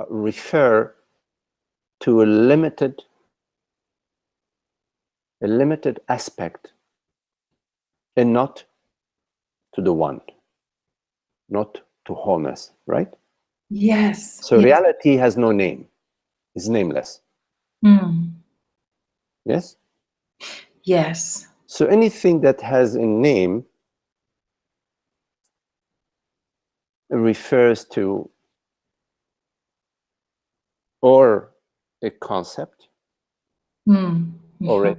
Speaker 1: refer to a limited aspect, and not to the one, not to wholeness, right?
Speaker 2: Yes.
Speaker 1: So reality has no name, it's nameless. Yes?
Speaker 2: Yes.
Speaker 1: So anything that has a name refers to or a concept, or a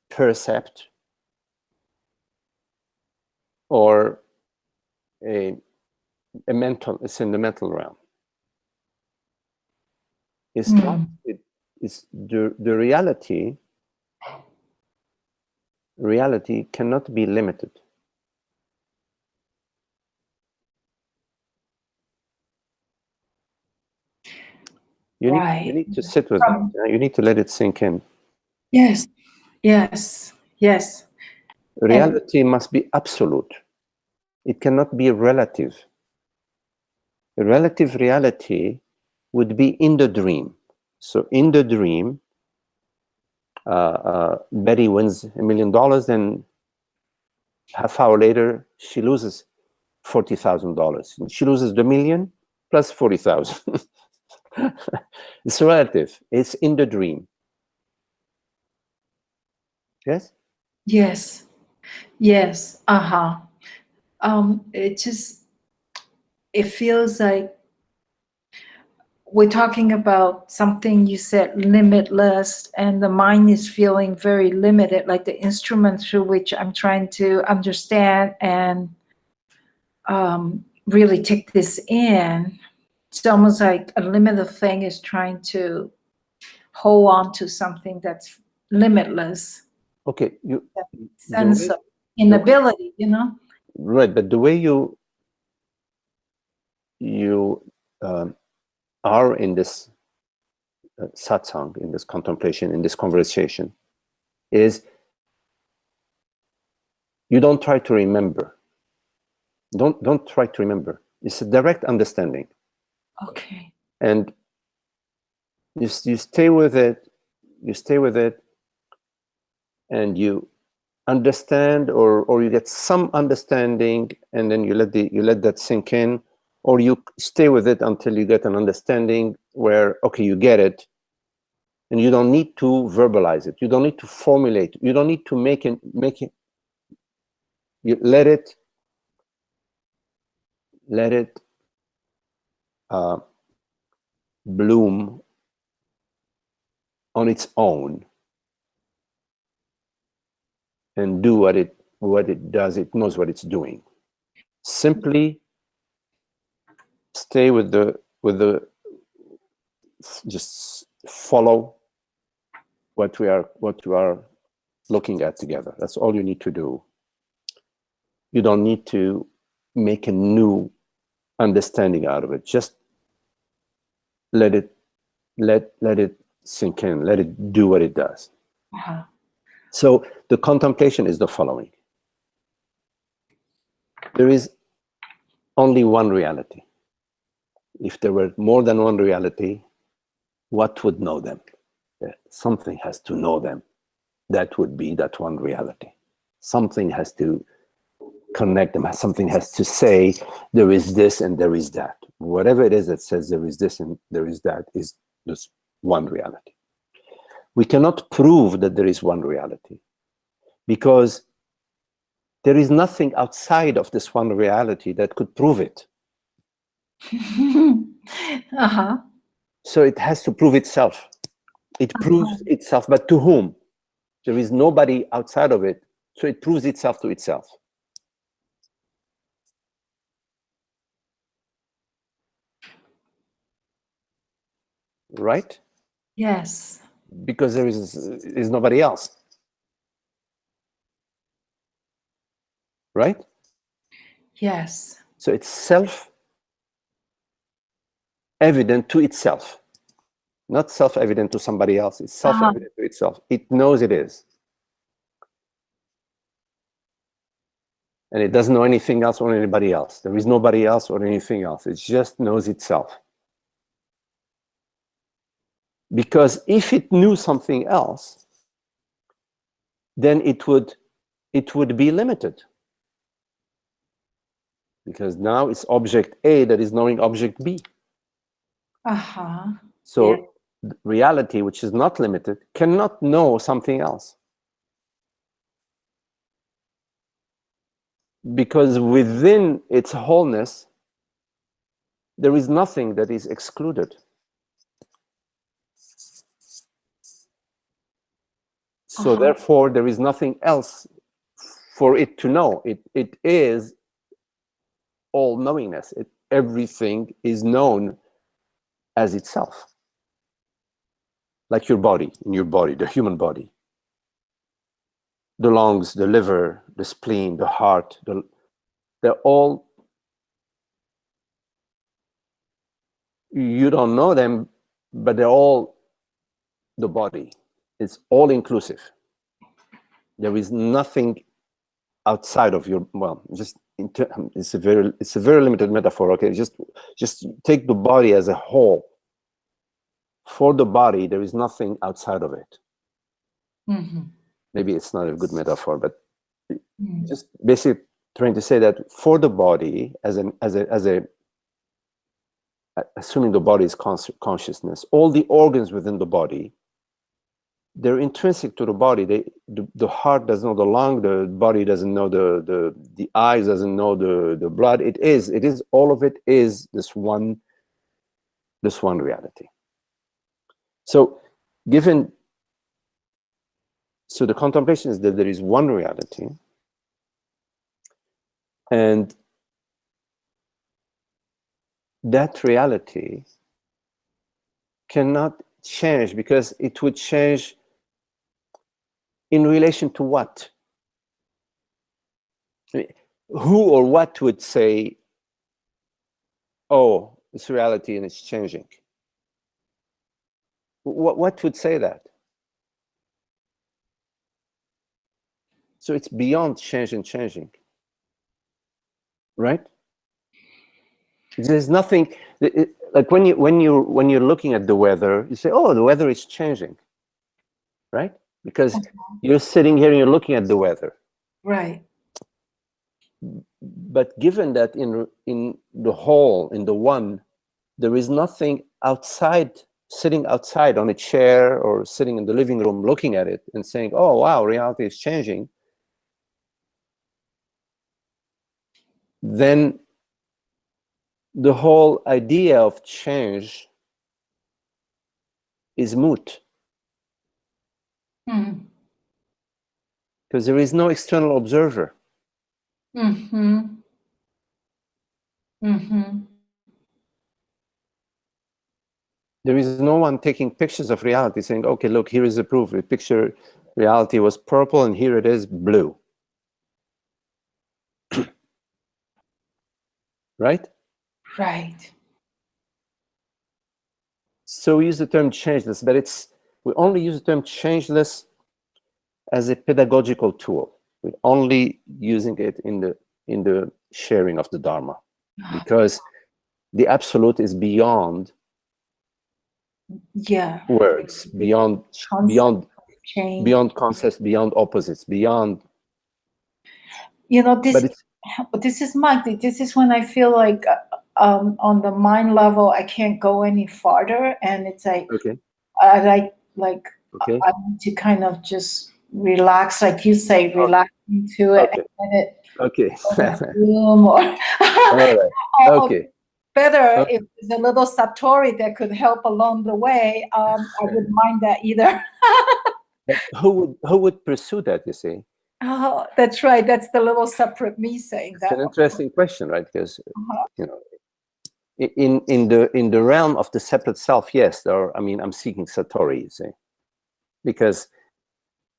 Speaker 1: percept, or a mental, it's in the mental realm. It's not, it's the reality cannot be limited. You need to sit with that. You need to let it sink in.
Speaker 2: Yes. Yes. Yes.
Speaker 1: Reality must be absolute. It cannot be relative. A relative reality would be in the dream. So in the dream, Betty wins $1 million, then half hour later, she loses $40,000. She loses the million plus 40,000. It's relative. It's in the dream. Yes?
Speaker 2: Yes. Yes. It feels like we're talking about something you said, limitless, and the mind is feeling very limited, like the instrument through which I'm trying to understand and really take this in. It's almost like a limited thing is trying to hold on to something that's limitless.
Speaker 1: Okay,
Speaker 2: Sense of inability,
Speaker 1: Right, but the way you are in this satsang, in this contemplation, in this conversation, is you don't try to remember. Don't try to remember. It's a direct understanding.
Speaker 2: Okay.
Speaker 1: And you stay with it. You stay with it, and you understand, or you get some understanding, and then you let that sink in, or you stay with it until you get an understanding where, okay, you get it, and you don't need to verbalize it. You don't need to formulate. You don't need to make it. You let it bloom on its own and do what it does. It knows what it's doing. Simply stay with the just follow what you are looking at together. That's all you need to do. You don't need to make a new understanding out of it. Just let it sink in. Let it do what it does. So the contemplation is the following. There is only one reality. If there were more than one reality, what would know them? Something has to know them. That would be that one reality. Something has to connect them. Something has to say, there is this and there is that. Whatever it is that says there is this and there is that is just one reality. We cannot prove that there is one reality, because there is nothing outside of this one reality that could prove it. So it has to prove itself. It proves itself, but to whom? There is nobody outside of it, so it proves itself to itself. right?
Speaker 2: Yes.
Speaker 1: Because there is nobody else, right?
Speaker 2: Yes.
Speaker 1: So it's self-evident to itself, not self-evident to somebody else. It's self-evident to itself. It knows it is. And it doesn't know anything else or anybody else. There is nobody else or anything else. It just knows itself. Because if it knew something else, then it would be limited. Because now it's object A that is knowing object B. So reality, which is not limited, cannot know something else. Because within its wholeness, there is nothing that is excluded. So therefore, there is nothing else for it to know. It is all knowingness. Everything is known as itself. Like your body, in your body, the human body. The lungs, the liver, the spleen, the heart, they're all, you don't know them, but they're all the body. It's all inclusive. There is nothing outside of your, well, just it's a very limited metaphor. Okay, just take the body as a whole. For the body, there is nothing outside of it. Maybe it's not a good metaphor, but just basically trying to say that for the body, as a assuming the body is consciousness, all the organs within the body, they're intrinsic to the body. The heart doesn't know the lung, the body doesn't know the eyes doesn't know the blood. It is all of it is this one reality. So the contemplation is that there is one reality, and that reality cannot change, because it would change in relation to what? Who or what would say, oh, it's reality and it's changing? What would say that? So it's beyond change and changing, right? There's nothing like when you're looking at the weather, you say, oh, the weather is changing, right? Because you're sitting here and you're looking at the weather,
Speaker 2: right?
Speaker 1: But given that in the whole, in the one, there is nothing outside, sitting outside on a chair or sitting in the living room looking at it and saying, oh wow, reality is changing, then the whole idea of change is moot. Because there is no external observer. There is no one taking pictures of reality saying, okay, look, here is the proof. The picture reality was purple and here it is blue. Right?
Speaker 2: Right.
Speaker 1: So we use the term changeless, but we only use the term changeless as a pedagogical tool. We're only using it in the sharing of the Dharma, because the absolute is beyond words, beyond concepts, beyond opposites, beyond.
Speaker 2: This is Mike. This is when I feel like on the mind level I can't go any farther, and it's like I need to kind of just relax, like you say, relax into it, and it bloom or better if there's a little satori that could help along the way. I wouldn't mind that either.
Speaker 1: But who would pursue that, you see?
Speaker 2: Oh, that's right. That's the little separate me saying that.
Speaker 1: It's an interesting question, right? Because in the realm of the separate self, yes, I mean, I'm seeking Satori, you see, because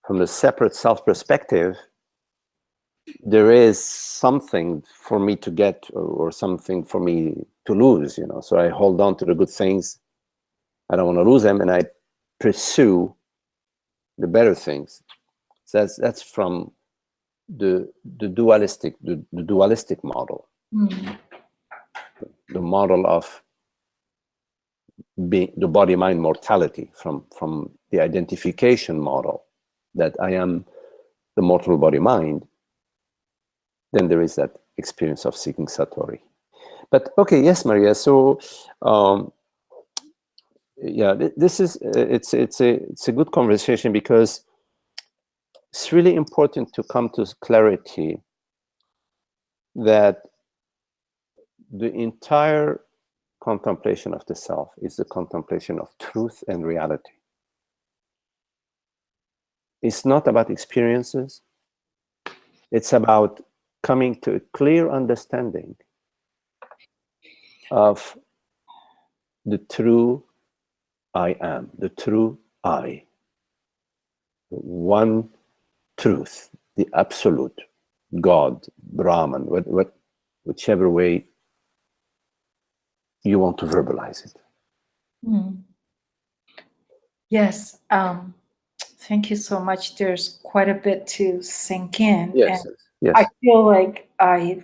Speaker 1: from the separate self perspective, there is something for me to get or something for me to lose, you know. So I hold on to the good things. I don't want to lose them, and I pursue the better things. So that's from the dualistic model, the model of being the body-mind mortality, from the identification model that I am the mortal body-mind. Then there is that experience of seeking Satori. But okay, yes, Maria. So yeah, this is it's a good conversation, because it's really important to come to clarity that the entire contemplation of the self is the contemplation of truth and reality. It's not about experiences. It's about coming to a clear understanding of the true I am, the true I, one truth, the absolute, God, Brahman, whichever way you want to verbalize it.
Speaker 2: Yes. Thank you so much. There's quite a bit to sink in.
Speaker 1: Yes,
Speaker 2: And
Speaker 1: yes.
Speaker 2: I feel like the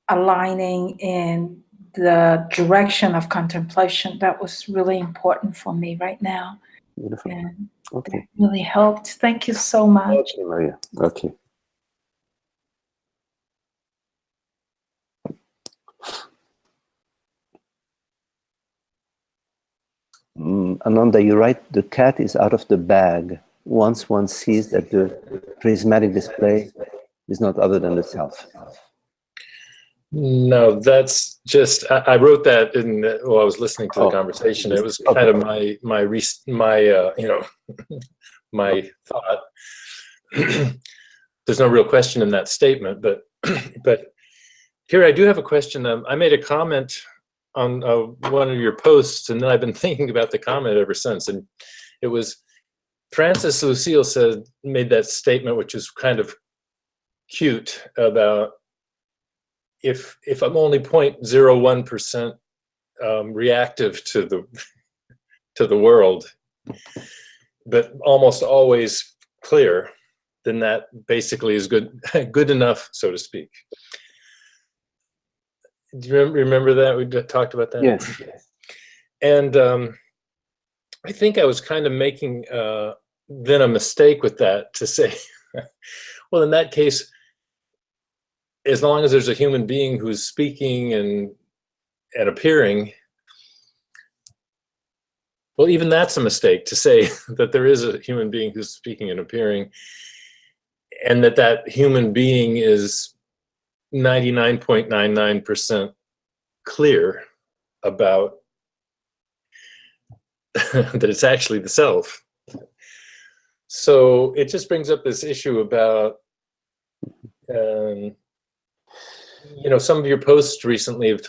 Speaker 2: aligning in the direction of contemplation, that was really important for me right now.
Speaker 1: Beautiful.
Speaker 2: And
Speaker 1: okay.
Speaker 2: that really helped. Thank you so much.
Speaker 1: Okay, Maria. Okay. Ananda, you write, the cat is out of the bag once one sees that the prismatic display is not other than the self.
Speaker 3: No, that's just, I wrote that while I was listening to the conversation. It was kind of my my thought. There's no real question in that statement, but here I do have a question. I made a comment on one of your posts, and then I've been thinking about the comment ever since. And it was Francis Lucille made that statement, which was kind of cute, about if I'm only 0.01% reactive to the world, but almost always clear, then that basically is good enough, so to speak. Do you remember that? We talked about that?
Speaker 1: Yes.
Speaker 3: And I think I was kind of making then a mistake with that, to say, well, in that case, as long as there's a human being who's speaking and appearing, well, even that's a mistake, to say that there is a human being who's speaking and appearing, and that human being is 99.99% clear about that it's actually the self. So it just brings up this issue about, some of your posts recently have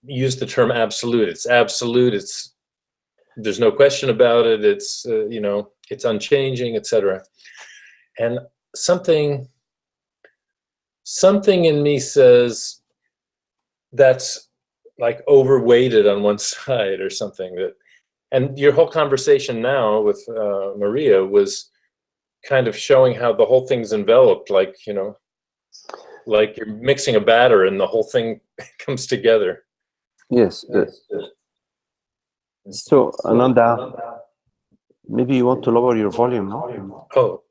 Speaker 3: used the term absolute. It's absolute. There's no question about it. It's it's unchanging, etc. And something in me says that's like overweighted on one side or something. And your whole conversation now with Maria was kind of showing how the whole thing's enveloped, like like you're mixing a batter and the whole thing comes together.
Speaker 1: Yes. So, Ananda, maybe you want to lower your volume, no?
Speaker 3: Oh.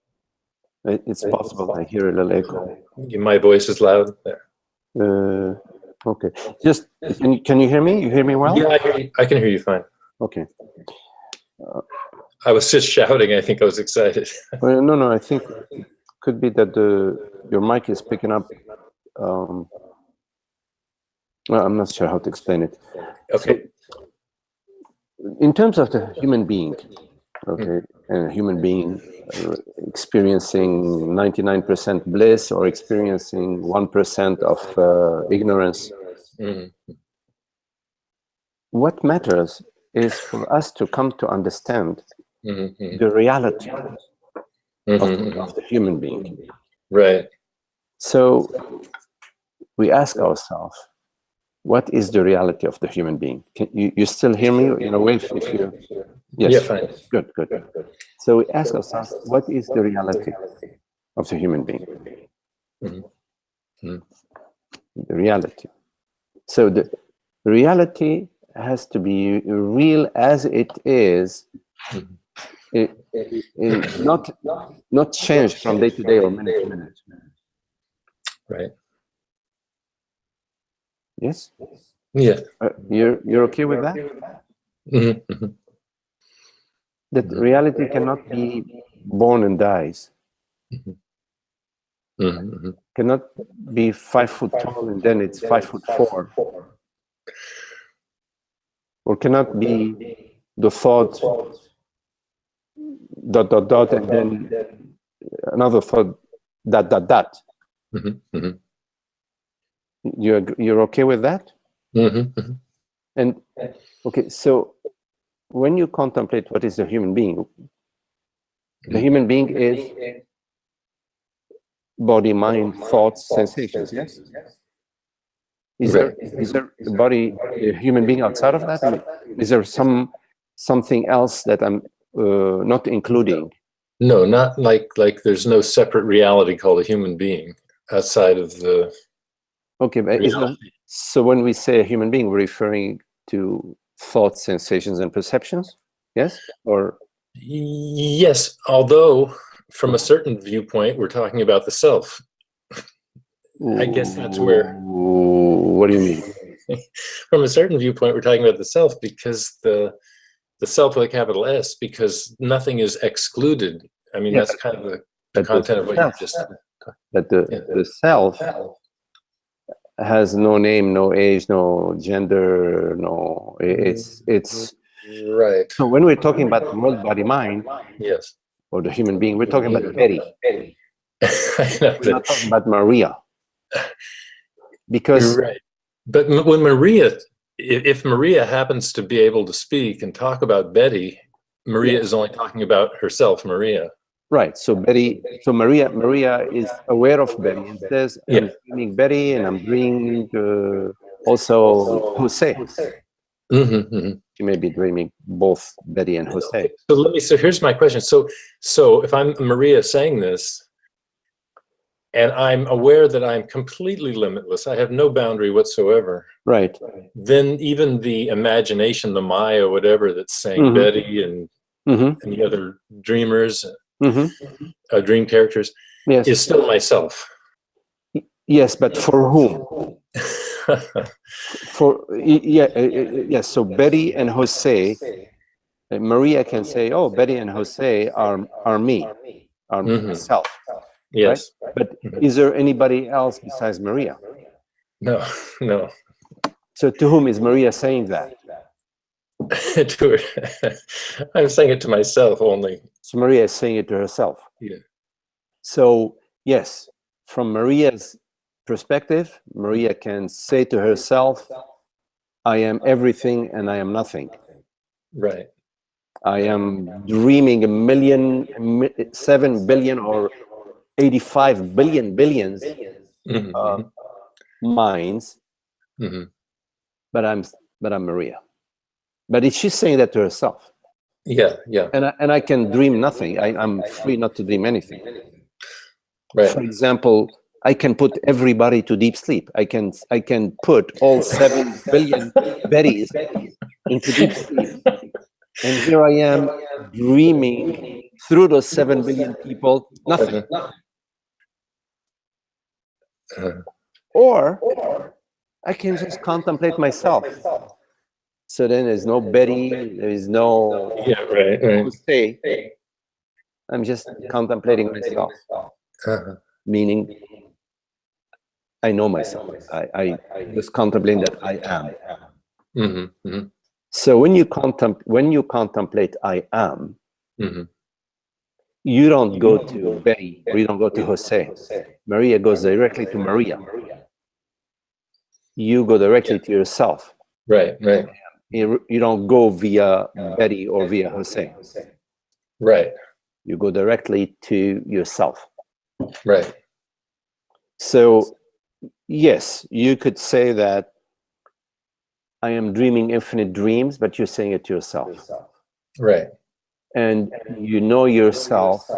Speaker 1: It's possible. I hear a little echo.
Speaker 3: My voice is loud there.
Speaker 1: Okay. Just, can you hear me? You hear me well?
Speaker 3: Yeah, I can hear you fine.
Speaker 1: Okay.
Speaker 3: I was just shouting. I think I was excited.
Speaker 1: Well, no. I think it could be that your mic is picking up. Well, I'm not sure how to explain it.
Speaker 3: Okay.
Speaker 1: So, in terms of the human being, Okay, and a human being experiencing 99% bliss or experiencing 1% of ignorance. What matters is for us to come to understand the reality of the human being.
Speaker 3: Right.
Speaker 1: So we ask ourselves, what is the reality of the human being? Can you still hear me? You know, if you, yes,
Speaker 3: Yeah, fine.
Speaker 1: Good. So we ask ourselves, what is the reality of the human being? The reality. So the reality has to be real as it is, not changed from day to day or minute to minute.
Speaker 3: Right.
Speaker 1: Yes.
Speaker 3: Yeah.
Speaker 1: You're okay with that? That reality cannot be born and dies. Cannot be 5 foot tall and then it's 5'4", or cannot be the thought ... and then another thought ... You're okay with that? And okay, so when you contemplate what is a human being, the human being is body, mind, thoughts, sensations. Yes. Is there a body, a human being outside of that? I mean, is there something else that I'm not including?
Speaker 3: No, not like there's no separate reality called a human being outside of the...
Speaker 1: Okay, but so when we say a human being, we're referring to thoughts, sensations, and perceptions? Yes? Or...
Speaker 3: Yes, although from a certain viewpoint, we're talking about the self. I guess that's where...
Speaker 1: What do you mean?
Speaker 3: From a certain viewpoint, we're talking about the self, because the self with a capital S, because nothing is excluded. I mean, that's kind of the content of what you just...
Speaker 1: But the self has no name, no age, no gender, no... It's...
Speaker 3: Right.
Speaker 1: So when we're talking about the world, body, mind,
Speaker 3: yes,
Speaker 1: or the human being, we're talking about Betty.
Speaker 3: We're
Speaker 1: not talking about Maria. Because...
Speaker 3: Right. But when Maria, if Maria happens to be able to speak and talk about Betty, Maria is only talking about herself, Maria.
Speaker 1: Right. So Betty, so Maria is aware of Betty and says, I'm dreaming Betty, and I'm dreaming also Jose. She may be dreaming both Betty and Jose.
Speaker 3: So here's my question. So if I'm Maria saying this, and I'm aware that I'm completely limitless, I have no boundary whatsoever.
Speaker 1: Right.
Speaker 3: Then even the imagination, the Maya, whatever, that's saying Betty and the other dreamers, dream characters, is still myself.
Speaker 1: Yes, but for whom? Yes. So Betty and Jose, Maria can say, "Oh, Betty and Jose are me, are myself."
Speaker 3: Yes.
Speaker 1: Right? But is there anybody else besides Maria?
Speaker 3: No.
Speaker 1: So to whom is Maria saying that?
Speaker 3: To her. I'm saying it to myself only.
Speaker 1: So Maria is saying it to herself.
Speaker 3: Yeah.
Speaker 1: So yes, from Maria's perspective, Maria can say to herself, I am everything and I am nothing.
Speaker 3: Right.
Speaker 1: I am dreaming 7 billion or 85 billion billions minds, but I'm Maria. But she's saying that to herself.
Speaker 3: Yeah.
Speaker 1: And I can dream nothing. I'm free not to dream anything.
Speaker 3: Right.
Speaker 1: For example, I can put everybody to deep sleep. I can put all 7 billion Bettys into deep sleep. And here I am dreaming through those 7 billion people, nothing. Or I can just contemplate myself. So then there's no Betty, there is no Jose. I'm just contemplating myself. Meaning I know myself. I just contemplate that I am. So when you contemplate I am,
Speaker 3: Mm-hmm.
Speaker 1: You don't go to Betty or you don't go to Jose. Maria goes directly to Maria. You go directly to yourself.
Speaker 3: Right, right.
Speaker 1: You don't go via Betty or via Jose.
Speaker 3: Right.
Speaker 1: You go directly to yourself.
Speaker 3: Right.
Speaker 1: So, yes, you could say that I am dreaming infinite dreams, but you're saying it to yourself.
Speaker 3: Right.
Speaker 1: And you know yourself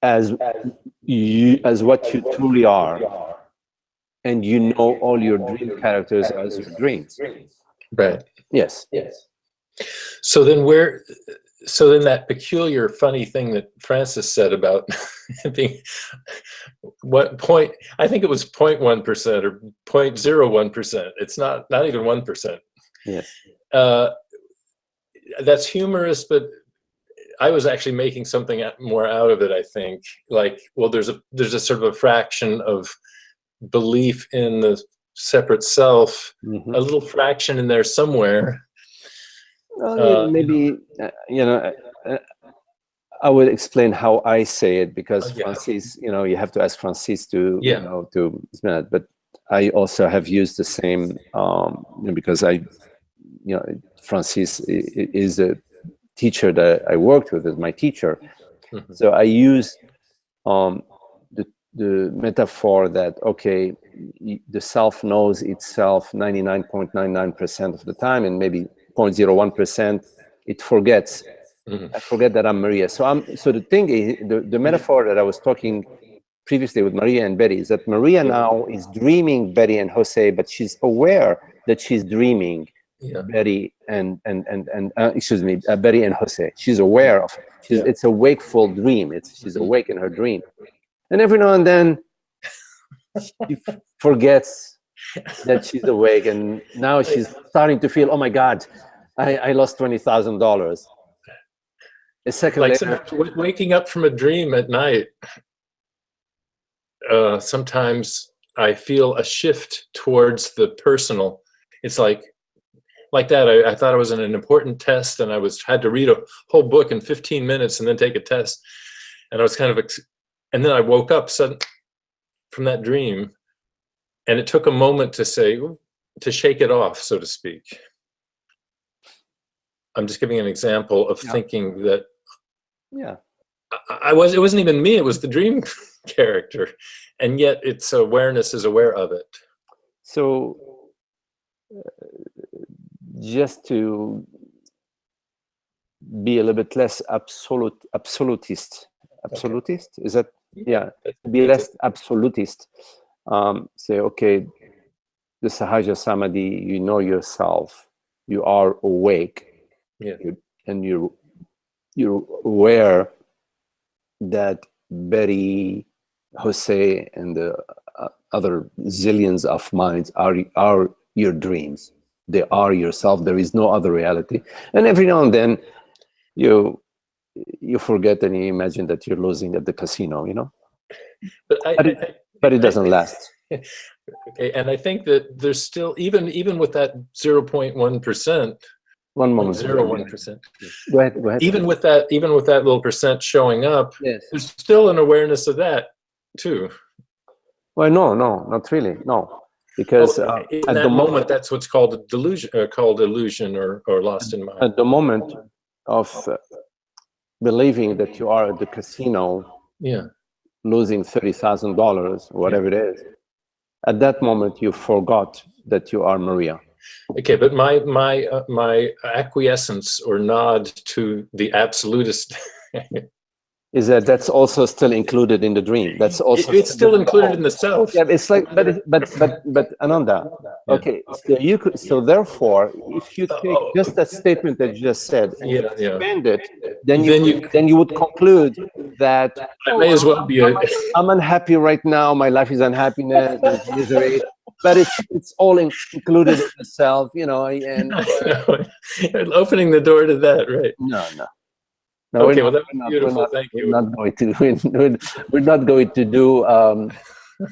Speaker 1: as what you truly are. And you know all your dream characters as your dreams.
Speaker 3: Right.
Speaker 1: Yes.
Speaker 3: So then that peculiar funny thing that Francis said about being what point, I think it was 0.1% or 0.01%. It's not even 1%.
Speaker 1: Yes.
Speaker 3: That's humorous, but I was actually making something more out of it, I think. Like, well, there's a sort of a fraction of belief in the separate self, a little fraction in there somewhere.
Speaker 1: Well, maybe, I would explain how I say it, because Francis, you have to ask Francis to, but I also have used the same, because Francis is a teacher that I worked with as my teacher. Mm-hmm. So I use the metaphor that, okay, the self knows itself 99.99% of the time, and maybe 0.01% it forgets. Mm-hmm. I forget that I'm Maria. So the thing is, the metaphor that I was talking previously with Maria and Betty is that Maria now is dreaming Betty and Jose, but she's aware that she's dreaming Betty and Betty and Jose. She's aware of it. It's a wakeful dream. She's awake in her dream. And every now and then she forgets that she's awake, and now she's starting to feel, oh my God, I lost $20,000. A second later,
Speaker 3: waking up from a dream at night, sometimes I feel a shift towards the personal. It's like that. I thought I was in an important test, and I had to read a whole book in 15 minutes and then take a test, and I was kind of. And then I woke up from that dream, and it took a moment to shake it off, so to speak. I'm just giving an example of thinking that it wasn't even me, it was the dream character, and yet its awareness is aware of it.
Speaker 1: So just to be a little bit less absolutist, is that be less absolutist, say, okay, the Sahaja Samadhi, you know yourself, you are awake, and you're aware that Betty, Jose, and the other zillions of minds are your dreams. They are yourself. There is no other reality. And every now and then you forget and you imagine that you're losing at the casino, but it doesn't last.
Speaker 3: Okay, and I think that there's still, even with that 0.1%, 0.01%.
Speaker 1: Go ahead.
Speaker 3: Even with that little percent showing up, there's still an awareness of that too.
Speaker 1: Well, no, not really, no, because
Speaker 3: in that moment, that's what's called a delusion, called illusion, or lost in mind.
Speaker 1: At the moment of believing that you are at the casino, losing $30,000, whatever it is, at that moment you forgot that you are Maria.
Speaker 3: Okay, but my acquiescence or nod to the absolutist
Speaker 1: is that's also still included in the dream. That's also
Speaker 3: it's still included in the self.
Speaker 1: Yeah, it's like, but Ananda. Okay, so therefore, if you take just that statement that you just said and expand it, then you would conclude that
Speaker 3: I may as well be
Speaker 1: I'm unhappy right now. My life is unhappiness, it's misery. But it's all included in the self, and
Speaker 3: opening the door to that, right?
Speaker 1: No.
Speaker 3: Okay, well, that's beautiful. Thank you.
Speaker 1: We're not going to do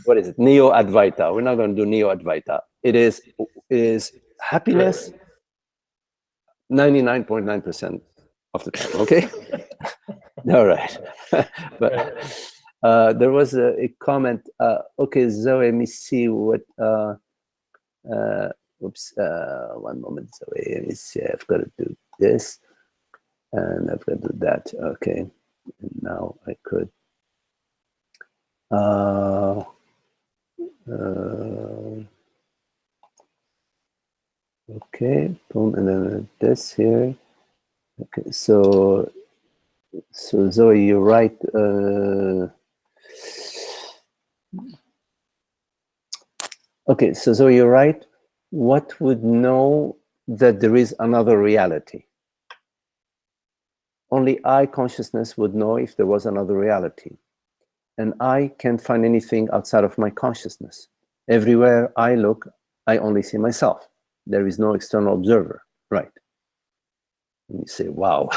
Speaker 1: what is it? Neo Advaita. We're not going to do Neo Advaita. It is happiness. 99.9%. of the time. Okay. All right. But there was a comment. Okay, Zoe, let me see what. Oops. One moment, Zoe. Let me see. I've got to do this, and I've got to do that. Okay. And now I could. Okay. Boom, and then this here. Okay. So Zoe, you're right. Okay, so Zoe, you're right. What would know that there is another reality? Only I consciousness would know if there was another reality. And I can't find anything outside of my consciousness. Everywhere I look, I only see myself. There is no external observer, right? And you say, wow,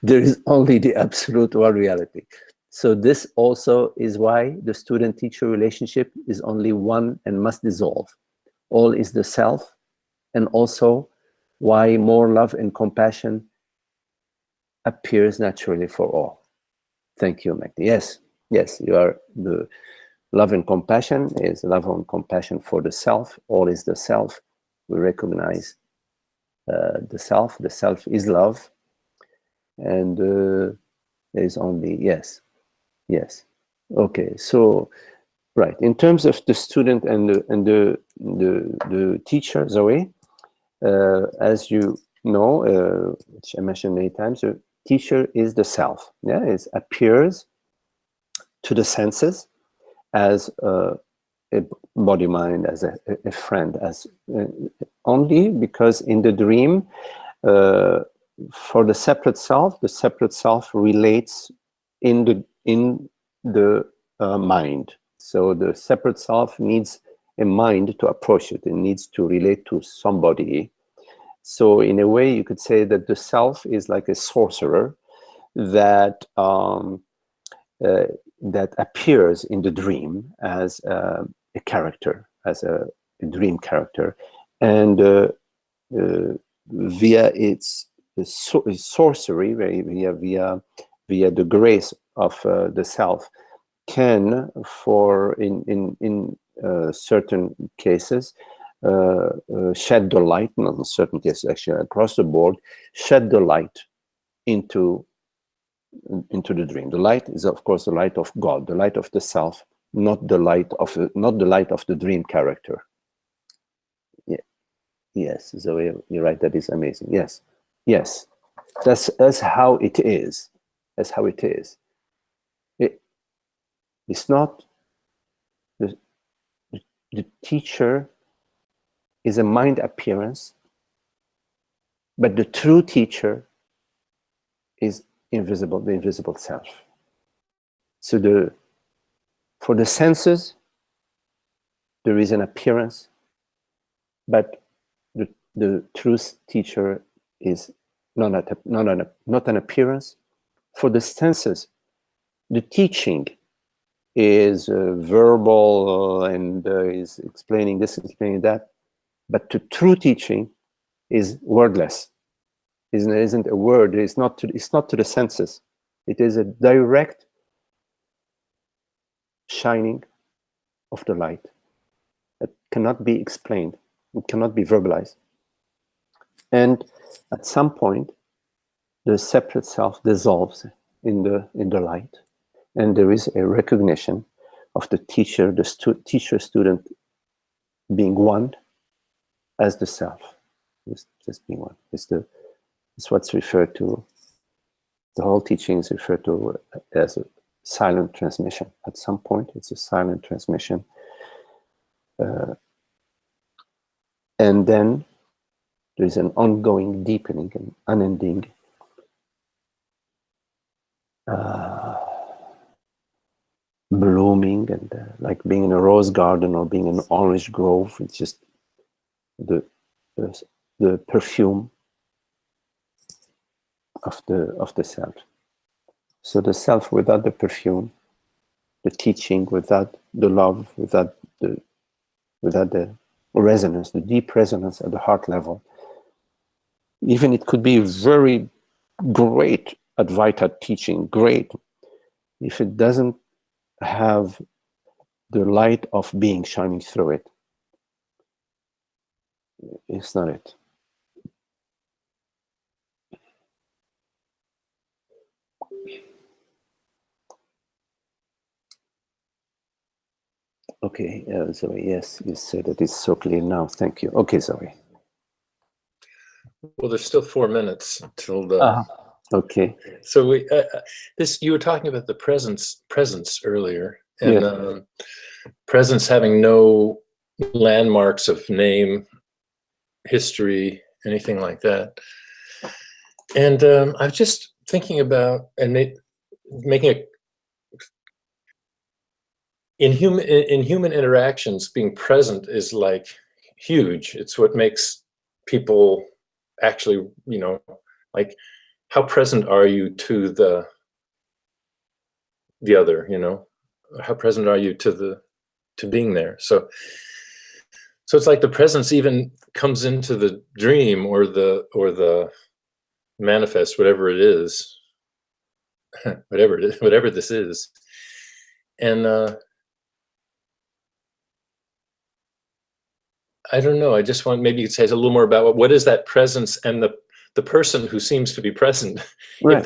Speaker 1: there is only the absolute one reality. So this also is why the student-teacher relationship is only one and must dissolve. All is the self, and also why more love and compassion appears naturally for all. Thank you, Magdi. Yes, yes, you are. The love and compassion is love and compassion for the self. All is the self. We recognize the self. The self is love, and there is only yes, yes. Okay, so right. In terms of the student and the teacher, Zoe, as you know, which I mentioned many times, the teacher is the self. Yeah, it appears to the senses as a body mind, as a friend, as only because in the dream, for the separate self relates in the mind. So the separate self needs a mind to approach it. It needs to relate to somebody. So in a way, you could say that the self is like a sorcerer that that appears in the dream as a character, as a dream character, and via its sorcery, via the grace of the self, can, for in certain cases, shed the light, not in certain cases, actually across the board, shed the light into the dream. The light is, of course, the light of God, the light of the self, not the light of the dream character. Yeah. Yes, Zoe, you're right. That is amazing. Yes, yes, that's how it is. That's how it is. It's not the teacher is a mind appearance, but the true teacher is invisible, the invisible self. So for the senses, there is an appearance, but the truth teacher is not an appearance. For the senses, the teaching is verbal and is explaining this, explaining that, but the true teaching is wordless. Isn't a word. It's not to the senses. It is a direct shining of the light that cannot be explained. It cannot be verbalized. And at some point, the separate self dissolves in the light, and there is a recognition of the teacher, teacher-student being one as the self. Just being one. It's what's referred to. The whole teaching is referred to as a silent transmission. At some point, it's a silent transmission. And then there is an ongoing deepening and unending blooming, and like being in a rose garden or being in an orange grove. It's just the perfume of the self. So the self without the perfume, the teaching without the love, without the resonance, the deep resonance at the heart level, Even it could be very great Advaita teaching, great. If it doesn't have the light of being shining through it, it's not it. Okay, Zoe, yes, you said that it's so clear now. Thank you. Okay, Zoe.
Speaker 3: Well, there's still 4 minutes till the.
Speaker 1: Okay.
Speaker 3: So we this you were talking about the presence earlier, and
Speaker 1: Yeah.
Speaker 3: Presence having no landmarks of name, history, anything like that. And I was just thinking about and making a in human interactions, being present is like huge. It's what makes people actually, you know, like how present are you to the other, you know? How present are you to being there? So it's like the presence even comes into the dream or the manifest, whatever it is, whatever this is. And I don't know. I just want maybe you could say a little more about what is that presence and the person who seems to be present.
Speaker 1: Right.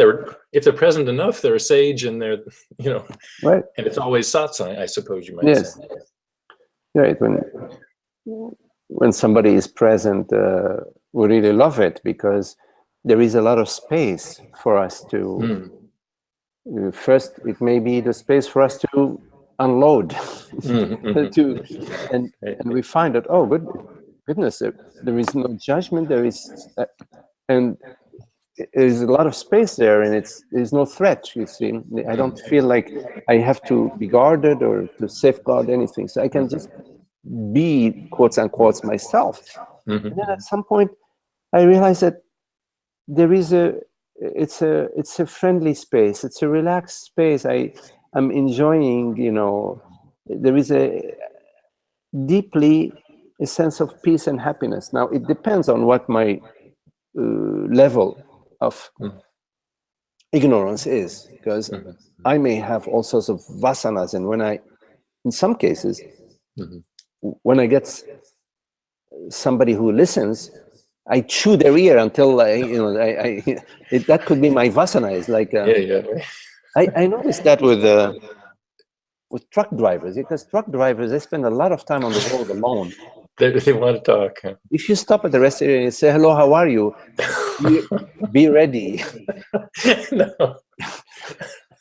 Speaker 3: If they're present enough, they're a sage and they're, you know,
Speaker 1: Right.
Speaker 3: and it's always satsang, I suppose you might
Speaker 1: Yes.
Speaker 3: say.
Speaker 1: Right. When somebody is present, we really love it because there is a lot of space for us to. First, it may be the space for us to unload, and we find that, oh goodness, there is no judgment. There is, and there's a lot of space there, and there's no threat. You see, I don't feel like I have to be guarded or to safeguard anything. So I can just be quotes unquote myself. And then at some point, I realized that there is it's a friendly space. It's a relaxed space. I'm enjoying. You know, there is a sense of peace and happiness. Now it depends on what my level of ignorance is, because I may have all sorts of vasanas, and in some cases, when I get somebody who listens, I chew their ear until that could be my vasana. It's like I noticed that with truck drivers, because truck drivers, they spend a lot of time on the road alone.
Speaker 3: They want to talk. Huh?
Speaker 1: If you stop at the restaurant and say, hello, how are you? Be ready.
Speaker 3: No.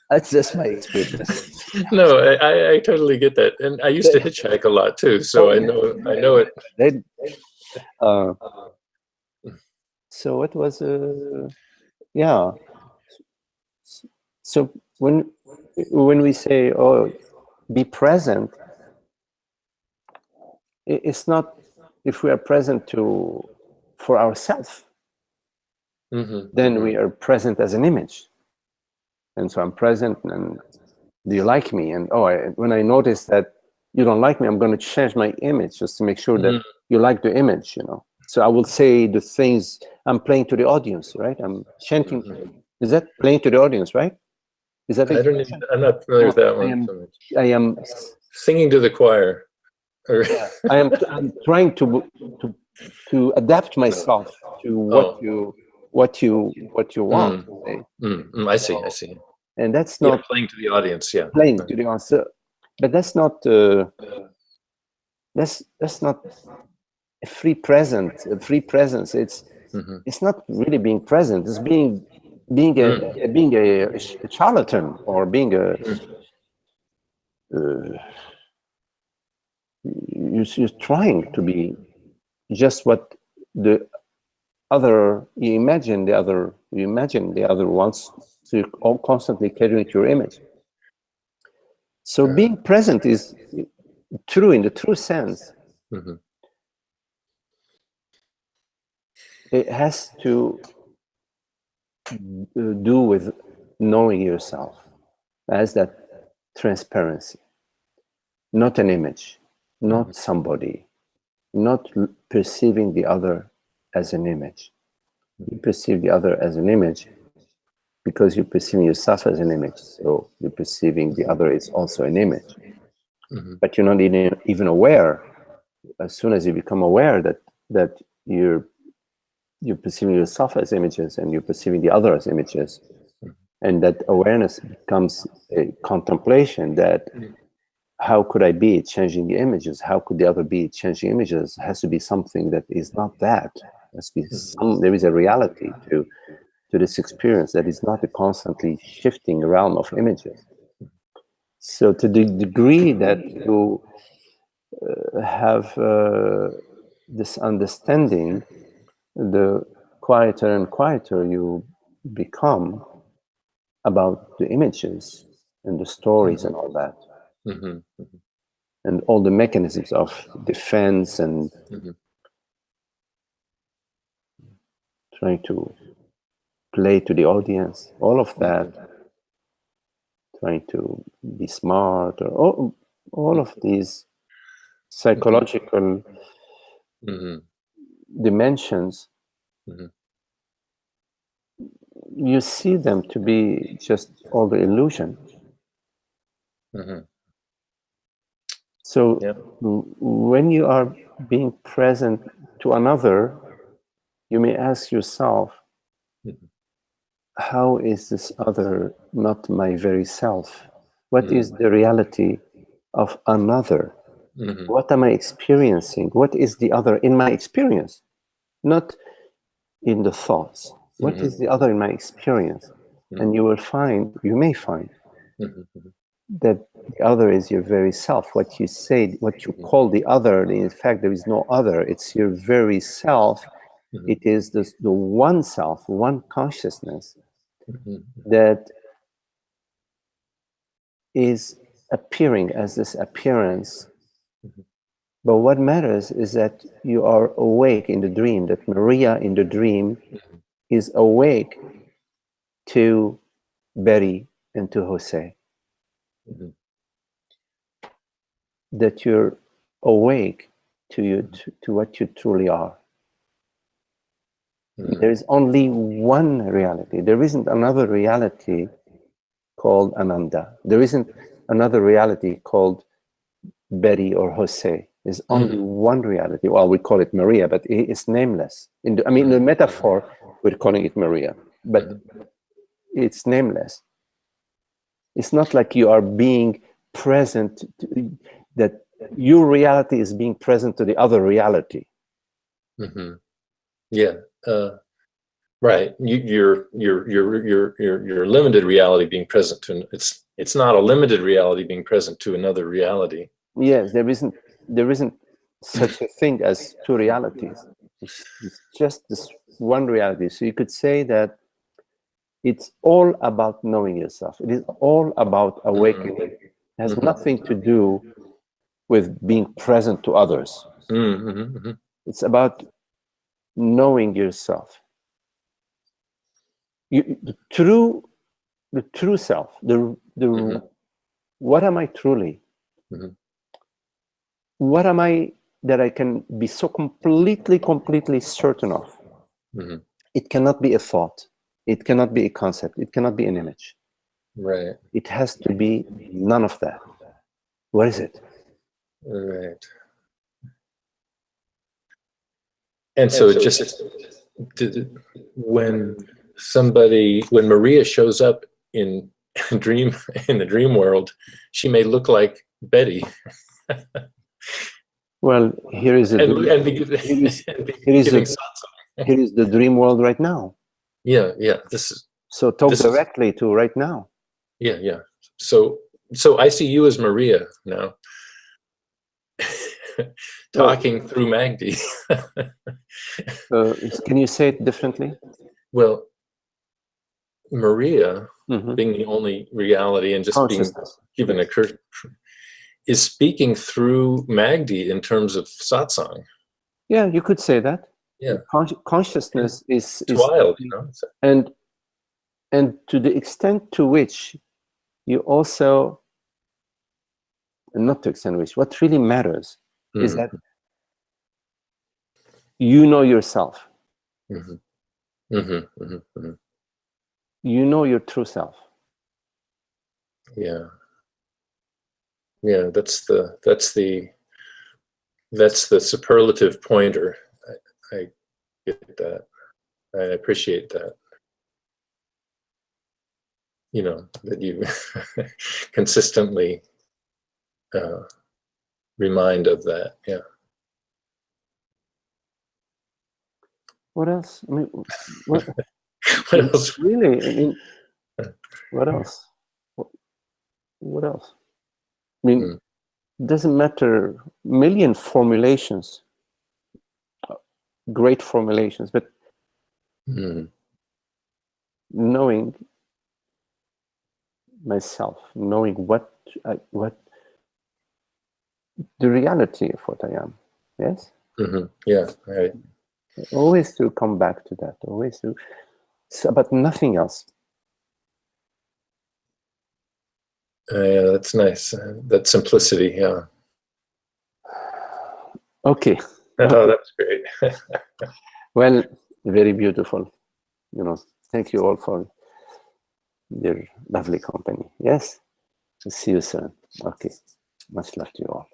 Speaker 1: That's just my experience.
Speaker 3: No, I totally get that. And I used to hitchhike a lot too, so I know it.
Speaker 1: So it was, yeah. So when we say, oh, be present, it's not if we are present for ourselves, then we are present as an image. And so I'm present, and do you like me? And when I notice that you don't like me, I'm going to change my image just to make sure that you like the image, you know. So I will say the things I'm playing to the audience, right? I'm chanting. Is that playing to the audience, right? Is that?
Speaker 3: I'm not familiar with that one.
Speaker 1: I am
Speaker 3: singing to the choir.
Speaker 1: I'm trying to adapt myself to what you want.
Speaker 3: I see.
Speaker 1: And that's not
Speaker 3: playing to the audience. Yeah,
Speaker 1: playing to the audience. But that's not that's not a free presence. It's not really being present. It's being a charlatan, or being you're trying to be just what the other you imagine the other wants, so you're all constantly catering to your image. So being present is true in the true sense. It has to do with knowing yourself as that transparency, not an image, not somebody, not perceiving the other as an image, You perceive the other as an image because you're perceiving yourself as an image. So you're perceiving the other is also an image. But you're not even aware. As soon as you become aware that you're perceiving yourself as images and you're perceiving the other as images, and that awareness becomes a contemplation that how could I be changing the images? How could the other be changing images? It has to be something that is not that. There is a reality to this experience that is not a constantly shifting realm of images. So to the degree that you have this understanding, the quieter and quieter you become about the images and the stories and all that. And all the mechanisms of defense and trying to play to the audience, all of that, trying to be smart, or all of these psychological dimensions, you see them to be just all the illusion. So when you are being present to another, you may ask yourself, how is this other not my very self? What is the reality of another? What am I experiencing? What is the other in my experience? Not in the thoughts. What is the other in my experience? And you may find that the other is your very self. What you say, what you call the other, in fact, there is no other. It's your very self. It is the one self, one consciousness that is appearing as this appearance. But what matters is that you are awake in the dream, that Maria in the dream is awake to Betty and to Jose. That you're awake to what you truly are. There is only one reality. There isn't another reality called Ananda. There isn't another reality called Betty or Jose. There's only one reality. Well, we call it Maria, but it's nameless. In the metaphor, we're calling it Maria, but it's nameless. It's not like you are being present, that your reality is being present to the other reality.
Speaker 3: Yeah. Right. Your limited reality being present to it's not a limited reality being present to another reality.
Speaker 1: Yes, there isn't such a thing as two realities. It's just this one reality. So you could say that it's all about knowing yourself. It is all about awakening. It has nothing to do with being present to others. It's about knowing yourself. The true self. What am I truly? What am I that I can be so completely certain of? It cannot be a thought. It cannot be a concept. It cannot be an image.
Speaker 3: Right.
Speaker 1: It has to be none of that. What is it?
Speaker 3: Right. And so it just when Maria shows up in the dream world, she may look like Betty.
Speaker 1: Well, here is
Speaker 3: here
Speaker 1: is the dream world right now.
Speaker 3: Yeah.
Speaker 1: So talk directly to right now.
Speaker 3: Yeah. So I see you as Maria now, talking through Magdi.
Speaker 1: Can you say it differently?
Speaker 3: Well, Maria, being the only reality and just being given a curse, is speaking through Magdi in terms of satsang.
Speaker 1: Yeah, you could say that.
Speaker 3: Yeah,
Speaker 1: consciousness is
Speaker 3: wild, you know.
Speaker 1: And to the extent to which you also, and not to extent which, what really matters is that you know yourself.
Speaker 3: Mm-hmm, mm-hmm, mm-hmm.
Speaker 1: You know your true self.
Speaker 3: Yeah. Yeah, that's the superlative pointer. I get that. I appreciate that. You know, that you consistently remind of that. Yeah.
Speaker 1: What else? I mean, what,
Speaker 3: What else?
Speaker 1: really? I mean, what else? What else? I mean, it doesn't matter. Million formulations, great formulations, but knowing myself, knowing what the reality of what I am. Yes.
Speaker 3: Mm-hmm. Yeah. Right.
Speaker 1: Always to come back to that. Always to, but nothing else.
Speaker 3: Yeah, that's nice. That simplicity. Yeah.
Speaker 1: Okay.
Speaker 3: Oh, that's great.
Speaker 1: Well, very beautiful. You know, thank you all for your lovely company. Yes. See you soon. Okay. Much love to you all.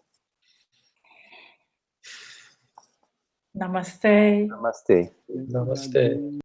Speaker 2: Namaste.
Speaker 1: Namaste.
Speaker 3: Namaste.